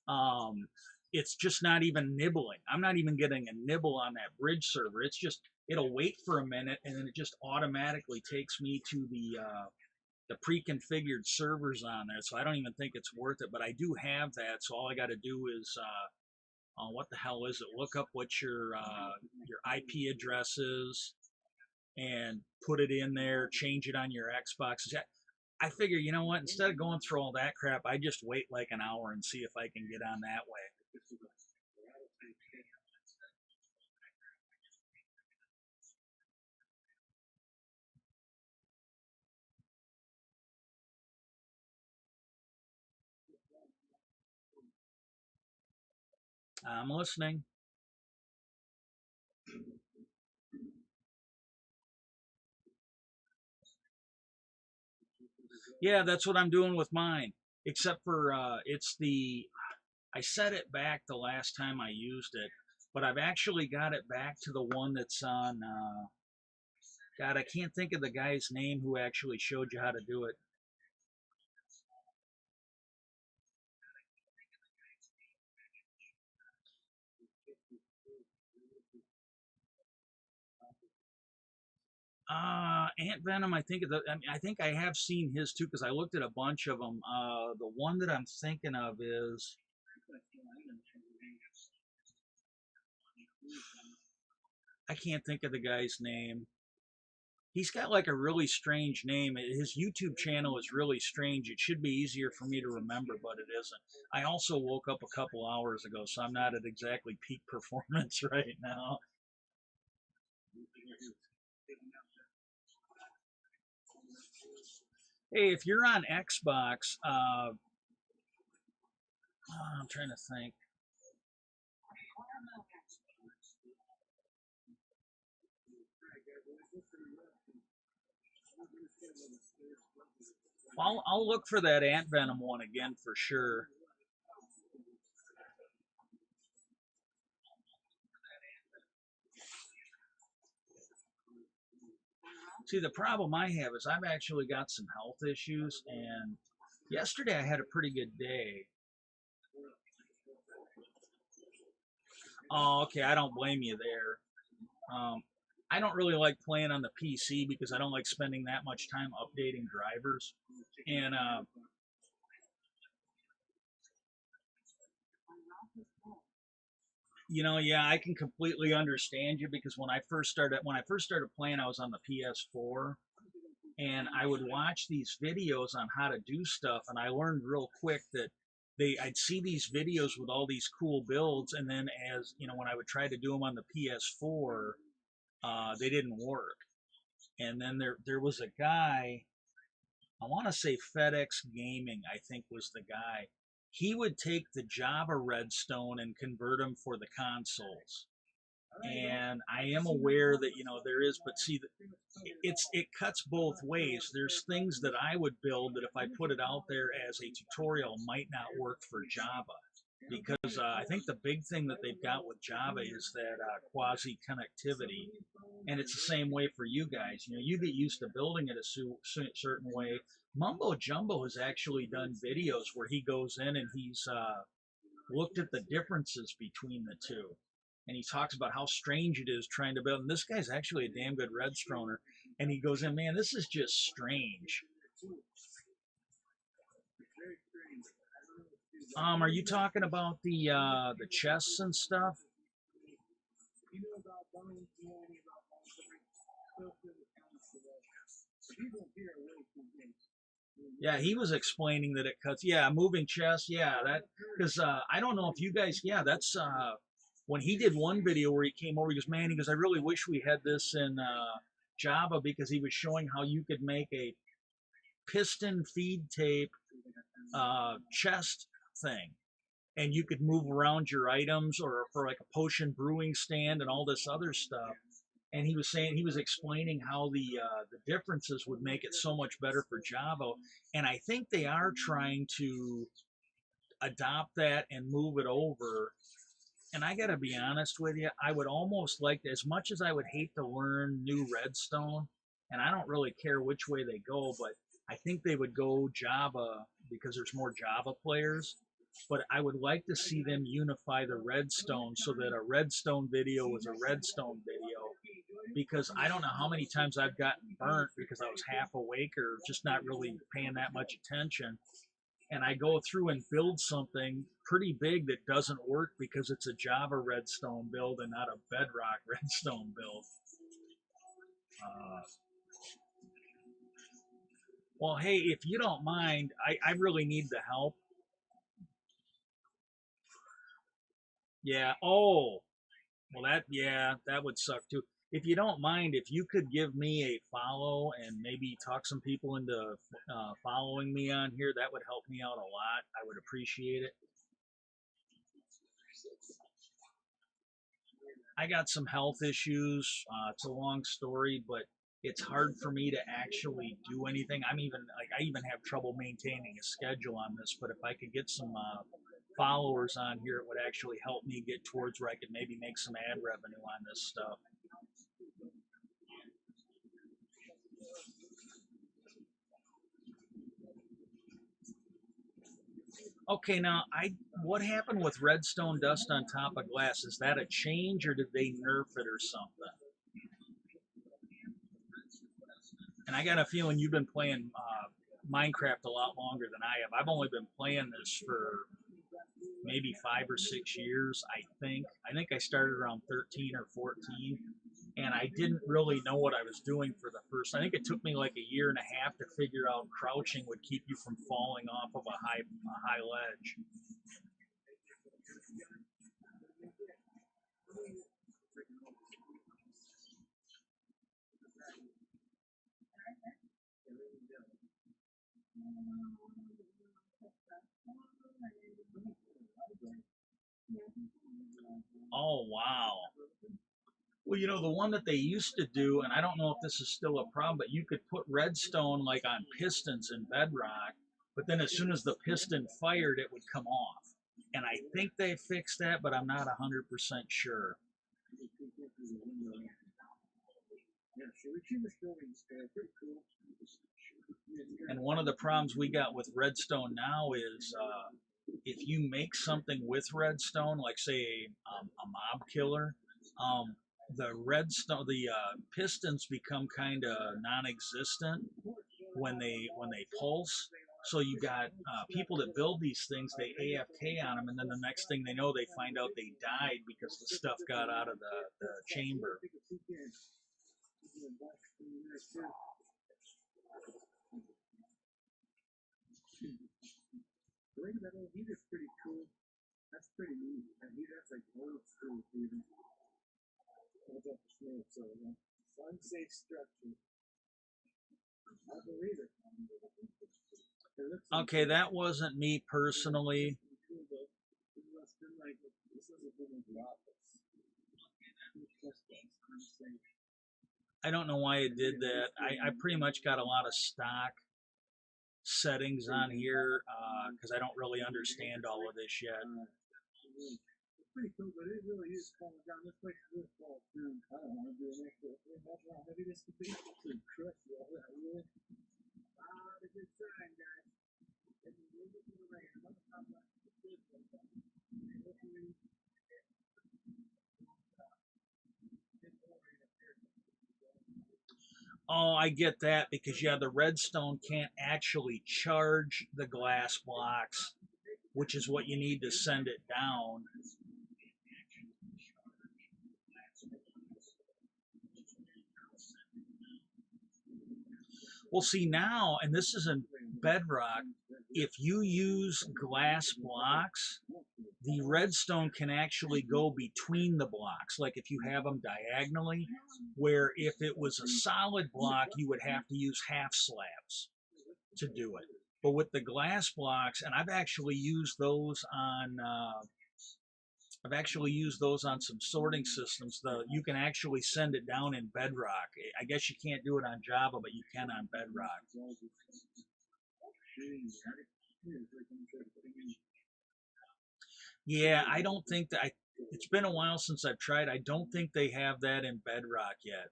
Speaker 1: Um, it's just not even nibbling. I'm not even getting a nibble on that bridge server. It's just it'll wait for a minute, and then it just automatically takes me to the pre-configured servers on there, so I don't even think it's worth it. But I do have that, so all I got to do is what the hell is it? Look up what your IP address is and put it in there. Change it on your Xbox. I figure, you know what? Instead of going through all that crap, I just wait like an hour and see if I can get on that way. I'm listening. Yeah, that's what I'm doing with mine. Except for I set it back the last time I used it, but I've actually got it back to the one that's on. God, I can't think of the guy's name who actually showed you how to do it. Ant Venom. I think I have seen his too because I looked at a bunch of them. The one that I'm thinking of is I can't think of the guy's name. He's got like a really strange name. His YouTube channel is really strange. It should be easier for me to remember, but it isn't. I also woke up a couple hours ago, so I'm not at exactly peak performance right now. Hey, if you're on Xbox, I'm trying to think. I'll look for that Ant Venom one again for sure. See, the problem I have is I've actually got some health issues, and yesterday I had a pretty good day. Oh, okay, I don't blame you there. Um, I don't really like playing on the PC because I don't like spending that much time updating drivers. And yeah, I can completely understand you because when I first started playing, I was on the PS4, and I would watch these videos on how to do stuff, and I learned real quick that I'd see these videos with all these cool builds, and then as you know, when I would try to do them on the PS4, they didn't work. And then there was a guy, I want to say FedEx Gaming, I think was the guy. he would take the Java redstone and convert them for the consoles. And I am aware that there is, but see, it cuts both ways. There's things that I would build that if I put it out there as a tutorial might not work for Java, because I think the big thing that they've got with Java is that quasi connectivity, and it's the same way for you guys. You get used to building it a certain way. Mumbo Jumbo has actually done videos where he goes in and he's looked at the differences between the two. And he talks about how strange it is trying to build. And this guy's actually a damn good redstoner. And he goes in, man, this is just strange. Are you talking about the chests and stuff? Yeah, he was explaining that it cuts. Yeah, moving chests. Yeah, that because I don't know if you guys. Yeah, that's when he did one video where he came over. He goes, man, he goes, I really wish we had this in Java, because he was showing how you could make a piston feed tape chest thing, and you could move around your items, or for like a potion brewing stand and all this other stuff. And he was explaining how the differences would make it so much better for Java. And I think they are trying to adopt that and move it over. And I got to be honest with you, I would almost like, as much as I would hate to learn new redstone, and I don't really care which way they go, but I think they would go Java because there's more Java players. But I would like to see them unify the redstone so that a redstone video is a redstone video, because I don't know how many times I've gotten burnt because I was half awake or just not really paying that much attention. And I go through and build something pretty big that doesn't work because it's a Java redstone build and not a Bedrock redstone build. Uh, well, hey, if you don't mind, I really need the help. Yeah. Oh, well, that would suck too. If you don't mind, if you could give me a follow and maybe talk some people into following me on here, that would help me out a lot. I would appreciate it. I got some health issues. It's a long story, but it's hard for me to actually do anything. I even have trouble maintaining a schedule on this. But if I could get some followers on here, it would actually help me get towards where I could maybe make some ad revenue on this stuff. Okay, now what happened with redstone dust on top of glass? Is that a change, or did they nerf it or something? And I got a feeling you've been playing Minecraft a lot longer than I have. I've only been playing this for maybe 5 or 6 years, I think. I think I started around 13 or 14, and I didn't really know what I was doing for the first. I think it took me like a year and a half to figure out crouching would keep you from falling off of a high ledge. Oh wow. Well, the one that they used to do, and I don't know if this is still a problem, but you could put redstone like on pistons in Bedrock, but then as soon as the piston fired, it would come off. And I think they fixed that, but I'm not 100% sure. And one of the problems we got with redstone now is if you make something with redstone, like say a mob killer, the redstone, the pistons become kind of non-existent when they pulse. So you got people that build these things, they AFK on them, and then the next thing they know, they find out they died because the stuff got out of the chamber. Okay, that wasn't me personally. I don't know why it did that. I pretty much got a lot of stock settings on here because I don't really understand all of this yet.
Speaker 2: Pretty cool, but it really is falling down. This place is really falling down. I don't want to do an extra. How heavy this could be? To crush all that wood. A good sign, guys. If you move it to the right, I'm gonna pop that. Good one.
Speaker 1: Oh, I get that because yeah, the redstone can't actually charge the glass blocks, which is what you need to send it down. Well, see now, and this is in Bedrock, if you use glass blocks, the redstone can actually go between the blocks, like if you have them diagonally, where if it was a solid block, you would have to use half slabs to do it. But with the glass blocks, and I've actually used those on some sorting systems. You can actually send it down in Bedrock. I guess you can't do it on Java, but you can on Bedrock. Yeah, I don't think that. It's been a while since I've tried. I don't think they have that in Bedrock yet.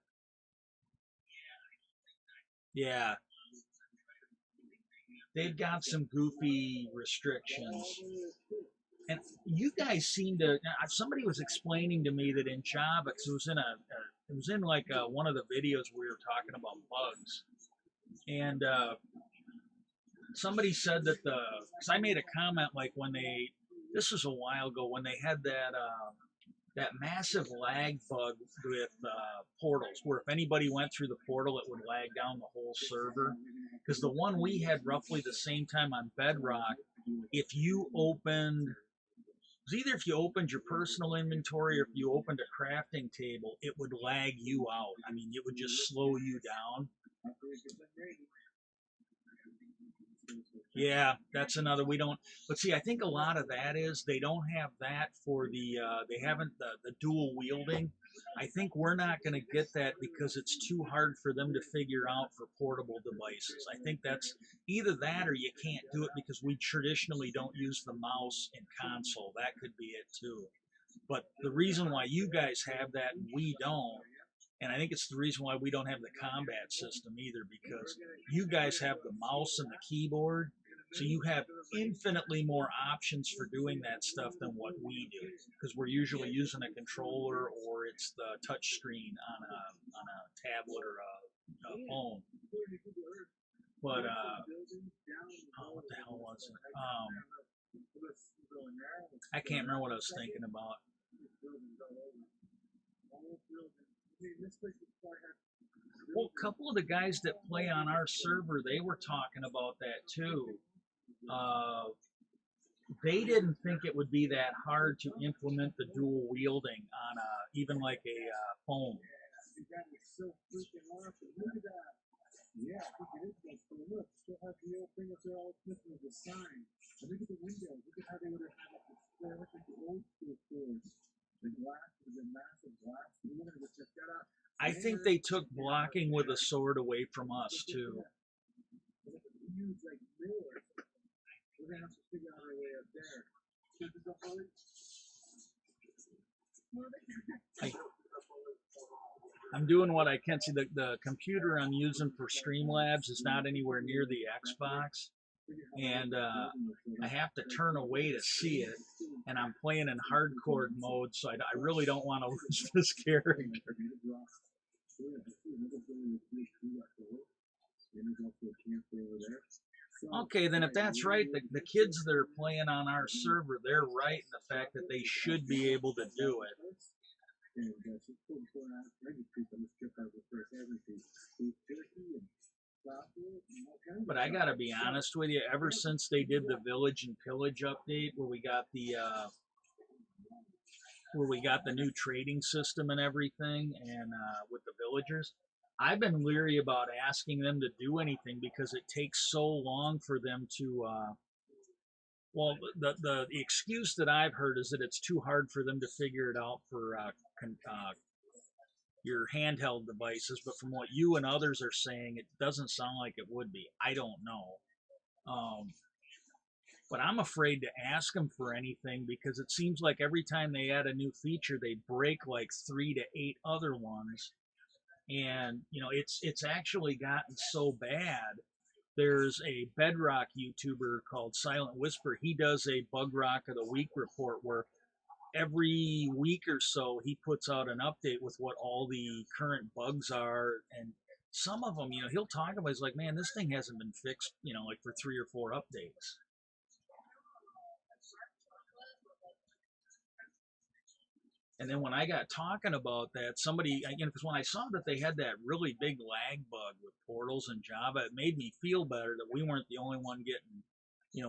Speaker 1: Yeah, they've got some goofy restrictions. And you guys seem to. Somebody was explaining to me that in Java, because it was in like one of the videos we were talking about bugs, and somebody said that because I made a comment like when this was a while ago when they had that massive lag bug with portals, where if anybody went through the portal, it would lag down the whole server. Because the one we had roughly the same time on Bedrock, if you opened, it was either if you opened your personal inventory or if you opened a crafting table, it would lag you out. I mean, it would just slow you down. Yeah, that's another. We don't. But see, I think a lot of that is they don't have that for they haven't the dual wielding. I think we're not going to get that because it's too hard for them to figure out for portable devices. I think that's either that or you can't do it because we traditionally don't use the mouse in console. That could be it too. But the reason why you guys have that and we don't, and I think it's the reason why we don't have the combat system either, because you guys have the mouse and the keyboard, so you have infinitely more options for doing that stuff than what we do, because we're usually using a controller or it's the touch screen on a tablet or a phone. But what the hell was it? I can't remember what I was thinking about. Well, a couple of the guys that play on our server, they were talking about that too. They didn't think it would be that hard to implement the dual wielding on even like a phone. Yeah, I think it is good. So look, still have the old thing that they're all missing with the sign. And look at the windows. Look at how they would have had it like the old school stores. The glass was a massive glass. We're gonna go check that out. I think they took blocking with a sword away from us too. Huge like mirrors. We're gonna have to figure out our way up there. I'm doing what I can. See, the computer I'm using for Streamlabs is not anywhere near the Xbox, and I have to turn away to see it, and I'm playing in hardcore mode, so I really don't want to lose this character. Okay, then if that's right, the kids that are playing on our server, they're right in the fact that they should be able to do it. But I gotta be honest with you, ever since they did the Village and Pillage update where we got the new trading system and everything, and with the villagers, I've been leery about asking them to do anything because it takes so long for them to. Well, the excuse that I've heard is that it's too hard for them to figure it out for your handheld devices. But from what you and others are saying, it doesn't sound like it would be. I don't know. Um, but I'm afraid to ask them for anything because it seems like every time they add a new feature, they break like 3 to 8 other ones, and it's actually gotten so bad. There's a Bedrock YouTuber called Silent Whisper. He does a Bug Rock of the Week report where every week or so he puts out an update with what all the current bugs are, and some of them, he'll talk about. He's like, man, this thing hasn't been fixed, like for 3 or 4 updates. And then when I got talking about that, somebody, because when I saw that they had that really big lag bug with portals and Java, it made me feel better that we weren't the only one getting, you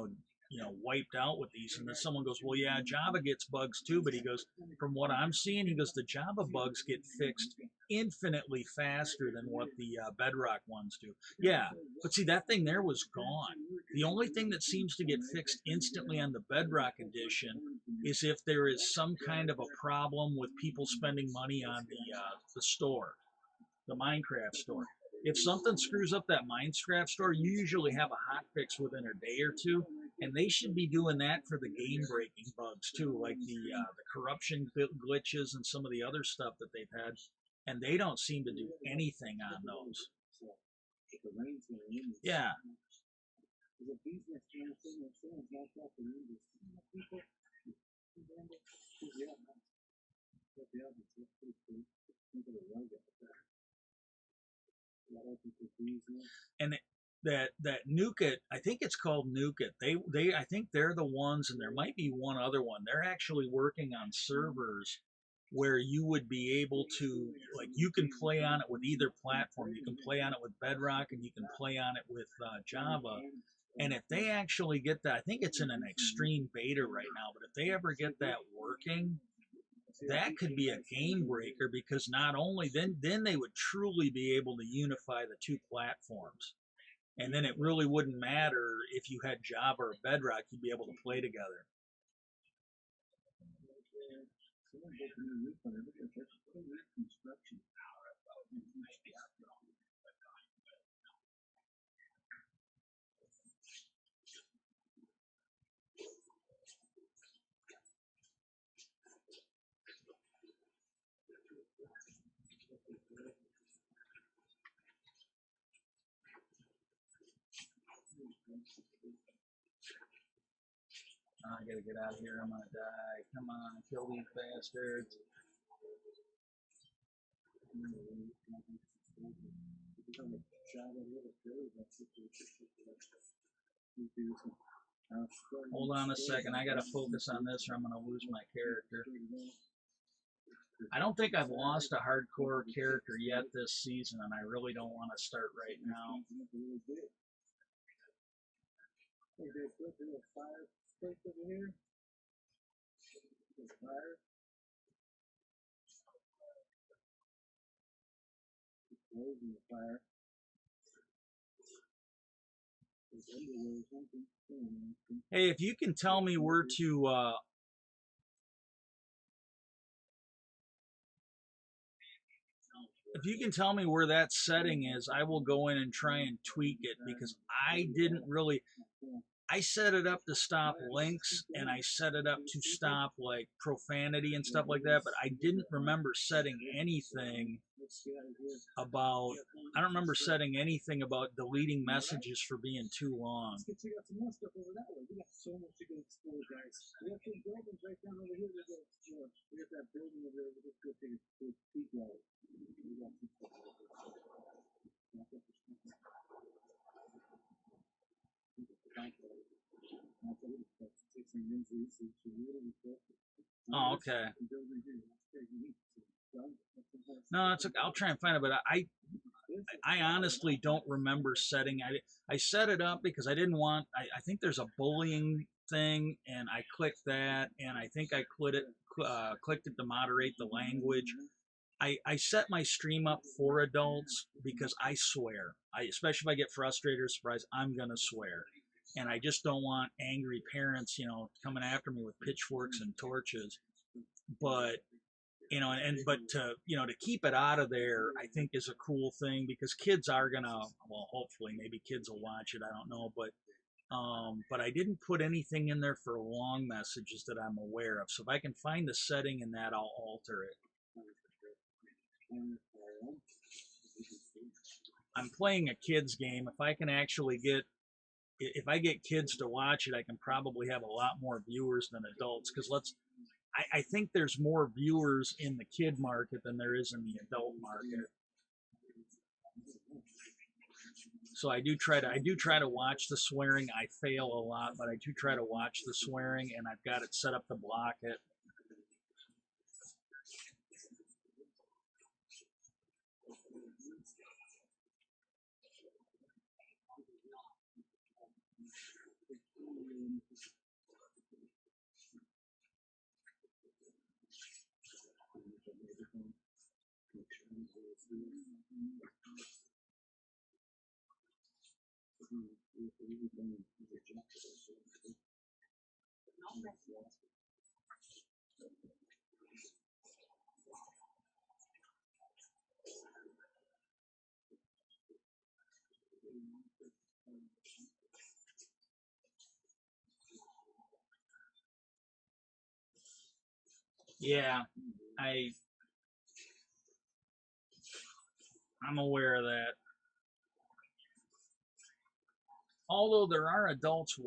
Speaker 1: know, wiped out with these. And then someone goes, well, yeah, Java gets bugs too, but he goes, from what I'm seeing, he goes, the Java bugs get fixed infinitely faster than what the Bedrock ones do. Yeah, but see, that thing there was gone. The only thing that seems to get fixed instantly on the Bedrock edition is if there is some kind of a problem with people spending money on the store, the Minecraft store. If something screws up that Minecraft store, you usually have a hot fix within a day or two, and they should be doing that for the game breaking bugs too, like the corruption glitches and some of the other stuff that they've had, and they don't seem to do anything on those. Yeah. And that Nuke It, I think it's called Nuke It. They I think they're the ones, and there might be one other one. They're actually working on servers where you would be able to, like, you can play on it with either platform. You can play on it with Bedrock, and you can play on it with Java. And if they actually get that, I think it's in an extreme beta right now, but if they ever get that working, that could be a game breaker, because not only then they would truly be able to unify the two platforms, and then it really wouldn't matter if you had Java or Bedrock, you'd be able to play together. I gotta get out of here. I'm gonna die. Come on, kill these bastards. Hold on a second. I gotta focus on this, or I'm gonna lose my character. I don't think I've lost a hardcore character yet this season, and I really don't want to start right now. Hey, if you can tell me where to if you can tell me where that setting is, I will go in and try and tweak it, because I didn't really. I set it up to stop links, and I set it up to stop like profanity and stuff like that, but I didn't remember setting anything about. I don't remember setting anything about deleting messages for being too long. Oh, okay. No, it's okay. I'll try and find it, but I honestly don't remember setting. I set it up because I didn't want. I think there's a bullying thing, and I clicked that, and I think I clicked it to moderate the language. I set my stream up for adults because I swear. Especially if I get frustrated or surprised, I'm gonna swear, and I just don't want angry parents, coming after me with pitchforks and torches. But but to keep it out of there, I think is a cool thing because kids are gonna, well, hopefully, maybe kids will watch it. I don't know, but I didn't put anything in there for long messages that I'm aware of. So if I can find the setting in that, I'll alter it. I'm playing a kids game. If I can actually if I get kids to watch it, I can probably have a lot more viewers than adults. Because I think there's more viewers in the kid market than there is in the adult market. So I do try to watch the swearing. I fail a lot, but I do try to watch the swearing, and I've got it set up to block it. Yeah, I I'm aware of that. Although there are adults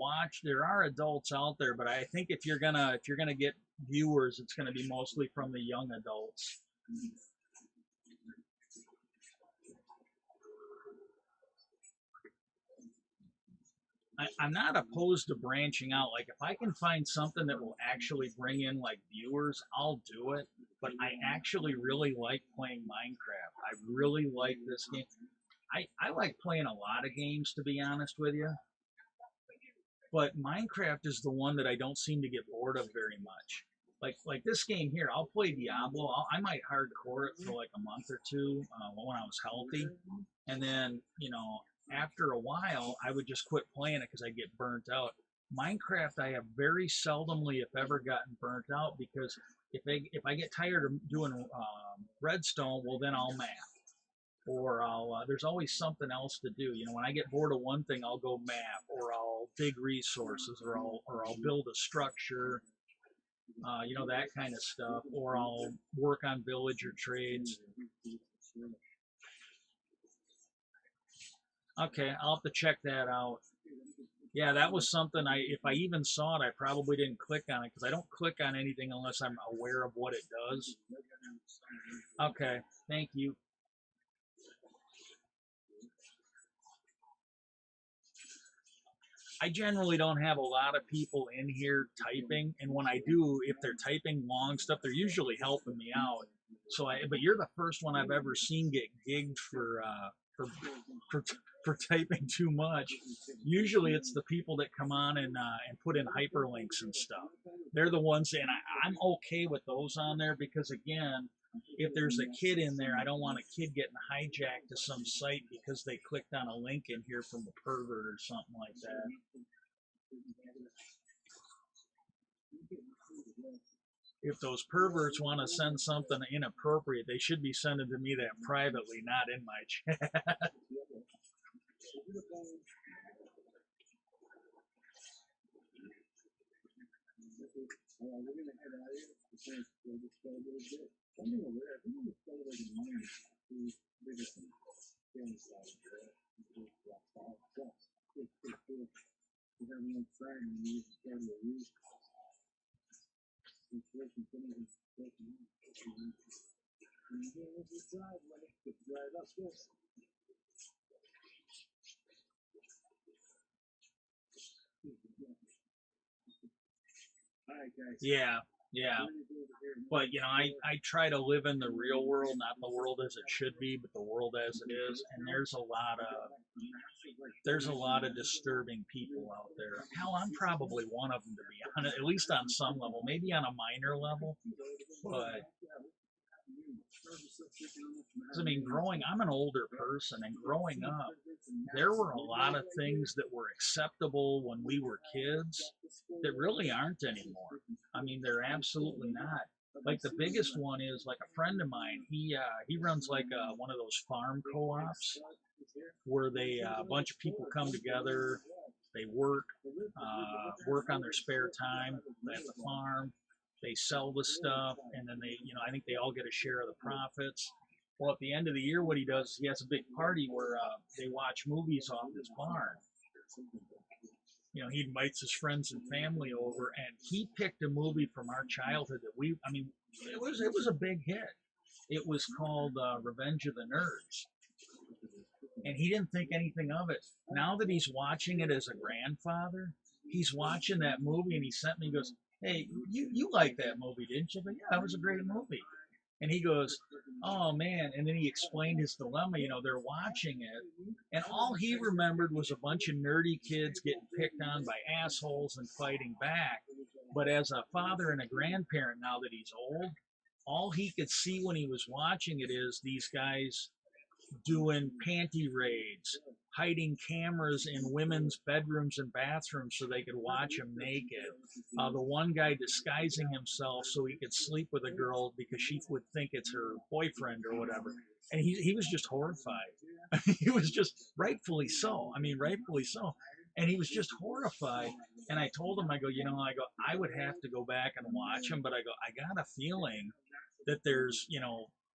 Speaker 1: out there, but I think if you're gonna get viewers, it's gonna be mostly from the young adults. I'm not opposed to branching out. Like if I can find something that will actually bring in like viewers, I'll do it. But I actually really like playing Minecraft. I really like this game. I like playing a lot of games, to be honest with you. But Minecraft is the one that I don't seem to get bored of very much. Like this game here, I'll play Diablo. I might hardcore it for like a month or two when I was healthy, and then after a while I would just quit playing it because I get burnt out. Minecraft, I have very seldomly, if ever, gotten burnt out because if I get tired of doing redstone, well then I'll map or there's always something else to do. When I get bored of one thing, I'll go map, or I'll dig resources, or I'll build a structure, that kind of stuff, or I'll work on villager trades. Okay, I'll have to check that out. Yeah, that was something if I even saw it, I probably didn't click on it because I don't click on anything unless I'm aware of what it does. Okay, thank you. I generally don't have a lot of people in here typing, and when I do, if they're typing long stuff, they're usually helping me out. But you're the first one I've ever seen get gigged for for for typing too much. Usually, it's the people that come on and put in hyperlinks and stuff. They're the ones, and I'm okay with those on there because again, if there's a kid in there, I don't want a kid getting hijacked to some site because they clicked on a link in here from a pervert or something like that. If those perverts want to send something inappropriate, they should be sending to me that privately, not in my chat. Yeah, yeah. But I try to live in the real world, not the world as it should be, but the world as it is. And there's a lot of disturbing people out there. Hell, I'm probably one of them, to be honest, at least on some level, maybe on a minor level. But 'Cause, I mean, I'm an older person, and growing up, there were a lot of things that were acceptable when we were kids that really aren't anymore. I mean, they're absolutely not. Like the biggest one is like a friend of mine. He runs like one of those farm co-ops where a bunch of people come together. They work on their spare time at the farm. They sell the stuff, and then I think they all get a share of the profits. Well, at the end of the year, what he does is he has a big party where they watch movies off his barn. He invites his friends and family over, and he picked a movie from our childhood I mean, it was a big hit. It was called Revenge of the Nerds, and he didn't think anything of it. Now that he's watching it as a grandfather, he's watching that movie, and he sent me, he goes, "Hey, you liked that movie, didn't you?" But yeah, it was a great movie. And he goes, "Oh man!" And then he explained his dilemma. They're watching it, and all he remembered was a bunch of nerdy kids getting picked on by assholes and fighting back. But as a father and a grandparent, now that he's old, all he could see when he was watching it is these guys doing panty raids, hiding cameras in women's bedrooms and bathrooms so they could watch them naked. The one guy disguising himself so he could sleep with a girl because she would think it's her boyfriend or whatever. And he was just horrified. He was just rightfully so. I mean, rightfully so. And he was just horrified. And I told him, I go, I would have to go back and watch him, but I got a feeling that there's,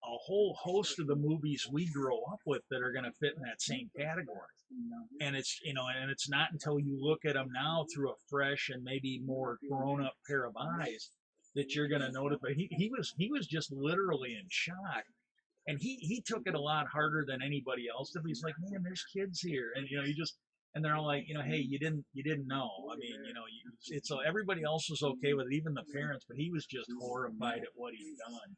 Speaker 1: a whole host of the movies we grow up with that are going to fit in that same category. And it's not until you look at them now through a fresh and maybe more grown up pair of eyes that you're going to notice. But he was just literally in shock. And he took it a lot harder than anybody else did. He's like, "Man, there's kids here." And, and they're all like, "Hey, you didn't know." I mean, it's so everybody else was okay with it, even the parents, but he was just horrified at what he'd done.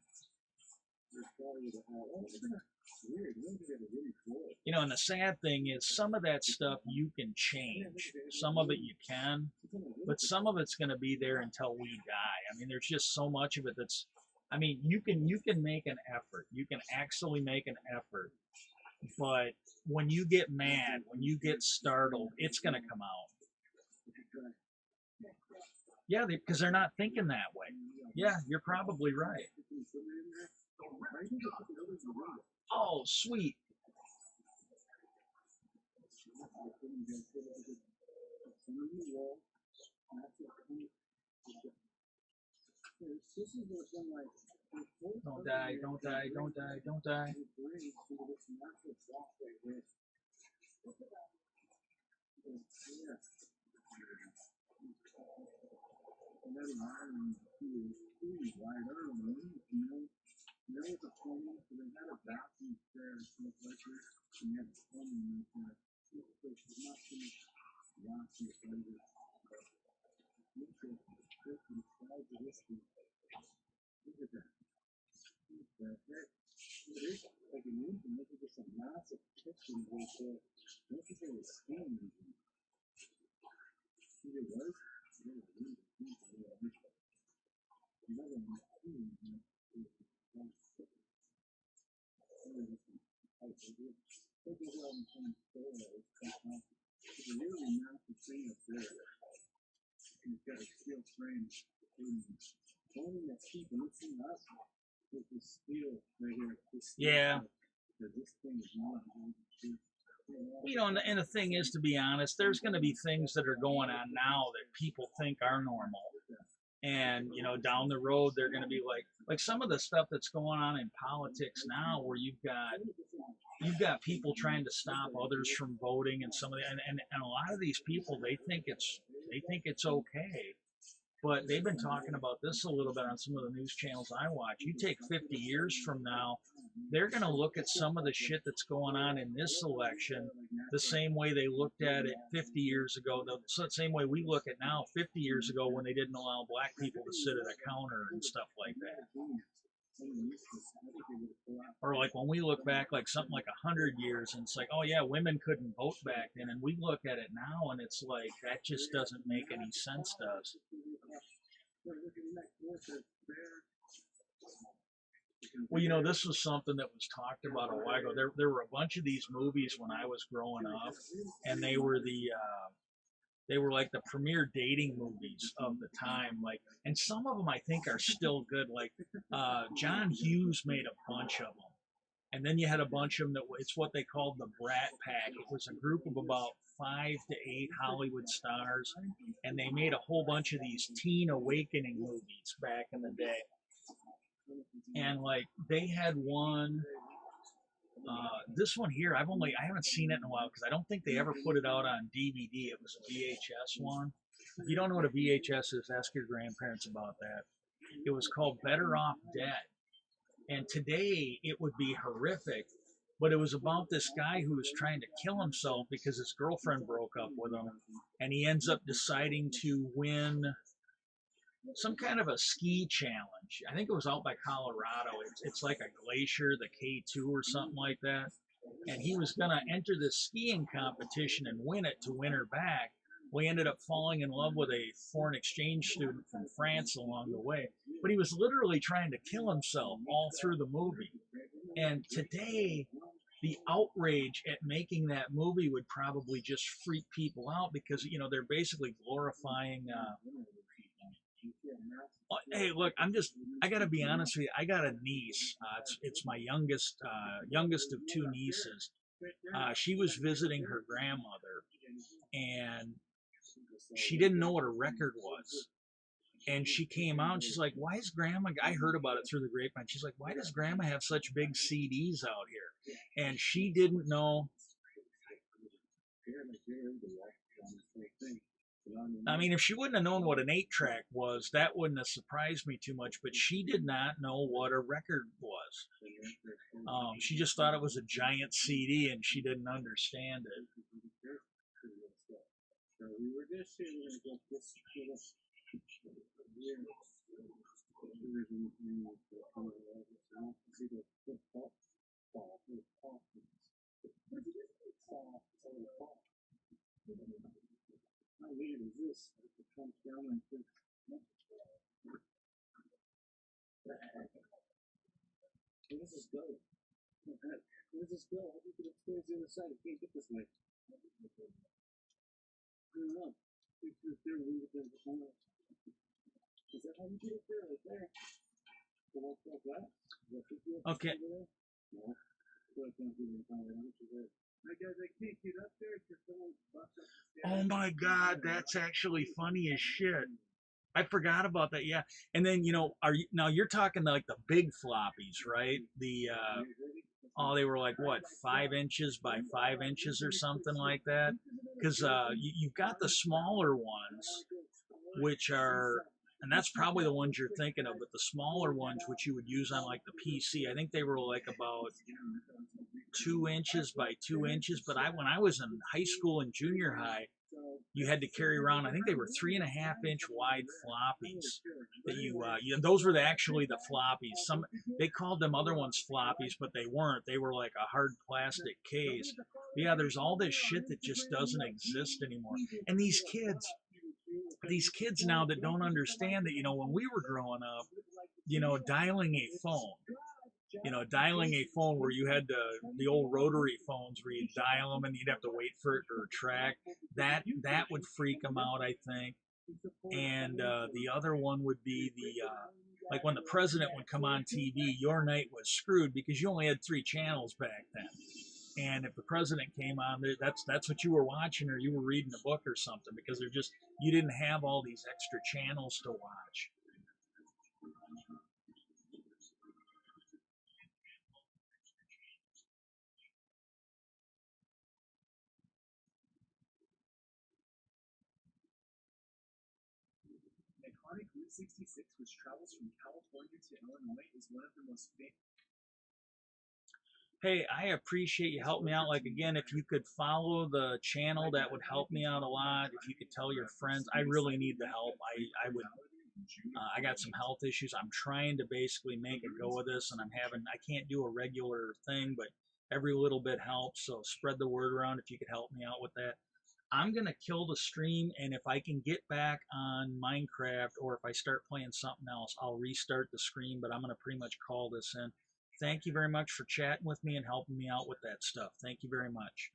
Speaker 1: And the sad thing is some of that stuff you can change. Some of it you can, but some of it's going to be there until we die. I mean, there's just so much of it I mean, you can make an effort. You can actually make an effort. But when you get mad, when you get startled, it's going to come out. Yeah, because they're not thinking that way. Yeah, you're probably right. Oh, sweet. Don't die, don't die, don't die, don't die. Yeah. And the thing is, to be honest, there's going to be things that are going on now that people think are normal. And, down the road, they're going to be like some of the stuff that's going on in politics now where you've got people trying to stop others from voting and and a lot of these people, they think it's okay. But they've been talking about this a little bit on some of the news channels I watch. You take 50 years from now, they're going to look at some of the shit that's going on in this election the same way they looked at it 50 years ago, the same way we look at now 50 years ago when they didn't allow black people to sit at a counter and stuff like that. Or like when we look back like something like 100 years and it's like, oh yeah, women couldn't vote back then, and we look at it now and it's like that just doesn't make any sense to us. Well, this was something that was talked about a while ago. There were a bunch of these movies when I was growing up, and they were like the premier dating movies of the time. Like, and some of them I think are still good. Like, John Hughes made a bunch of them, and then you had a bunch of them that it's what they called the Brat Pack. It was a group of about 5 to 8 Hollywood stars, and they made a whole bunch of these teen awakening movies back in the day. And like they had one, this one here, I haven't seen it in a while because I don't think they ever put it out on DVD. It was a VHS one. If you don't know what a VHS is, ask your grandparents about that. It was called Better Off Dead. And today it would be horrific, but it was about this guy who was trying to kill himself because his girlfriend broke up with him, and he ends up deciding to win some kind of a ski challenge. I think it was out by Colorado. It's like a glacier, the K2 or something like that. And he was going to enter this skiing competition and win it to win her back. We ended up falling in love with a foreign exchange student from France along the way. But he was literally trying to kill himself all through the movie. And today, the outrage at making that movie would probably just freak people out because, they're basically glorifying. Hey, look, I got to be honest with you. I got a niece. It's my youngest of two nieces. She was visiting her grandmother, and she didn't know what a record was. And she came out and she's like, why is grandma, I heard about it through the grapevine. She's like, why does grandma have such big CDs out here? And she didn't know. I mean, if she wouldn't have known what an 8-track was, that wouldn't have surprised me too much. But she did not know what a record was. She just thought it was a giant CD, and she didn't understand it.
Speaker 2: How weird is this? It comes down and where does this go? Where does this go? How do you get upstairs the other side? You can't get this way. I don't know. Is that how you get it there? Right there. So like that?
Speaker 1: Okay.
Speaker 2: No. I guess I can't get up there because someone busts up the stairs.
Speaker 1: Oh my God, that's actually funny as shit. I forgot about that. Yeah, and then you're talking like the big floppies, right? They were like what, 5 inches by 5 inches or something like that. Because you've got the smaller ones, which are, and that's probably the ones you're thinking of. But the smaller ones, which you would use on like the PC, I think they were like about 2 inches by 2 inches. But when I was in high school and junior high, you had to carry around, I think they were 3.5-inch wide floppies that those were actually the floppies. They called them other ones floppies, but they weren't. They were like a hard plastic case. But yeah, there's all this shit that just doesn't exist anymore. And these kids now that don't understand that, when we were growing up, dialing a phone where you had the old rotary phones where you dial them and you'd have to wait for it to retract. That would freak them out, I think. And the other one would be like when the president would come on TV, your night was screwed because you only had 3 channels back then. And if the president came on there, that's what you were watching, or you were reading a book or something, because you didn't have all these extra channels to watch.
Speaker 2: Iconic Route 66, which travels from California to Illinois, is one of the most famous.
Speaker 1: Hey, I appreciate you helping me out. Like, again, if you could follow the channel, that would help me out a lot. If you could tell your friends, I really need the help. I got some health issues. I'm trying to basically make a go of this, and I can't do a regular thing, but every little bit helps. So spread the word around if you could help me out with that. I'm gonna kill the stream, and if I can get back on Minecraft or if I start playing something else, I'll restart the screen. But I'm gonna pretty much call this in. Thank you very much for chatting with me and helping me out with that stuff. Thank you very much.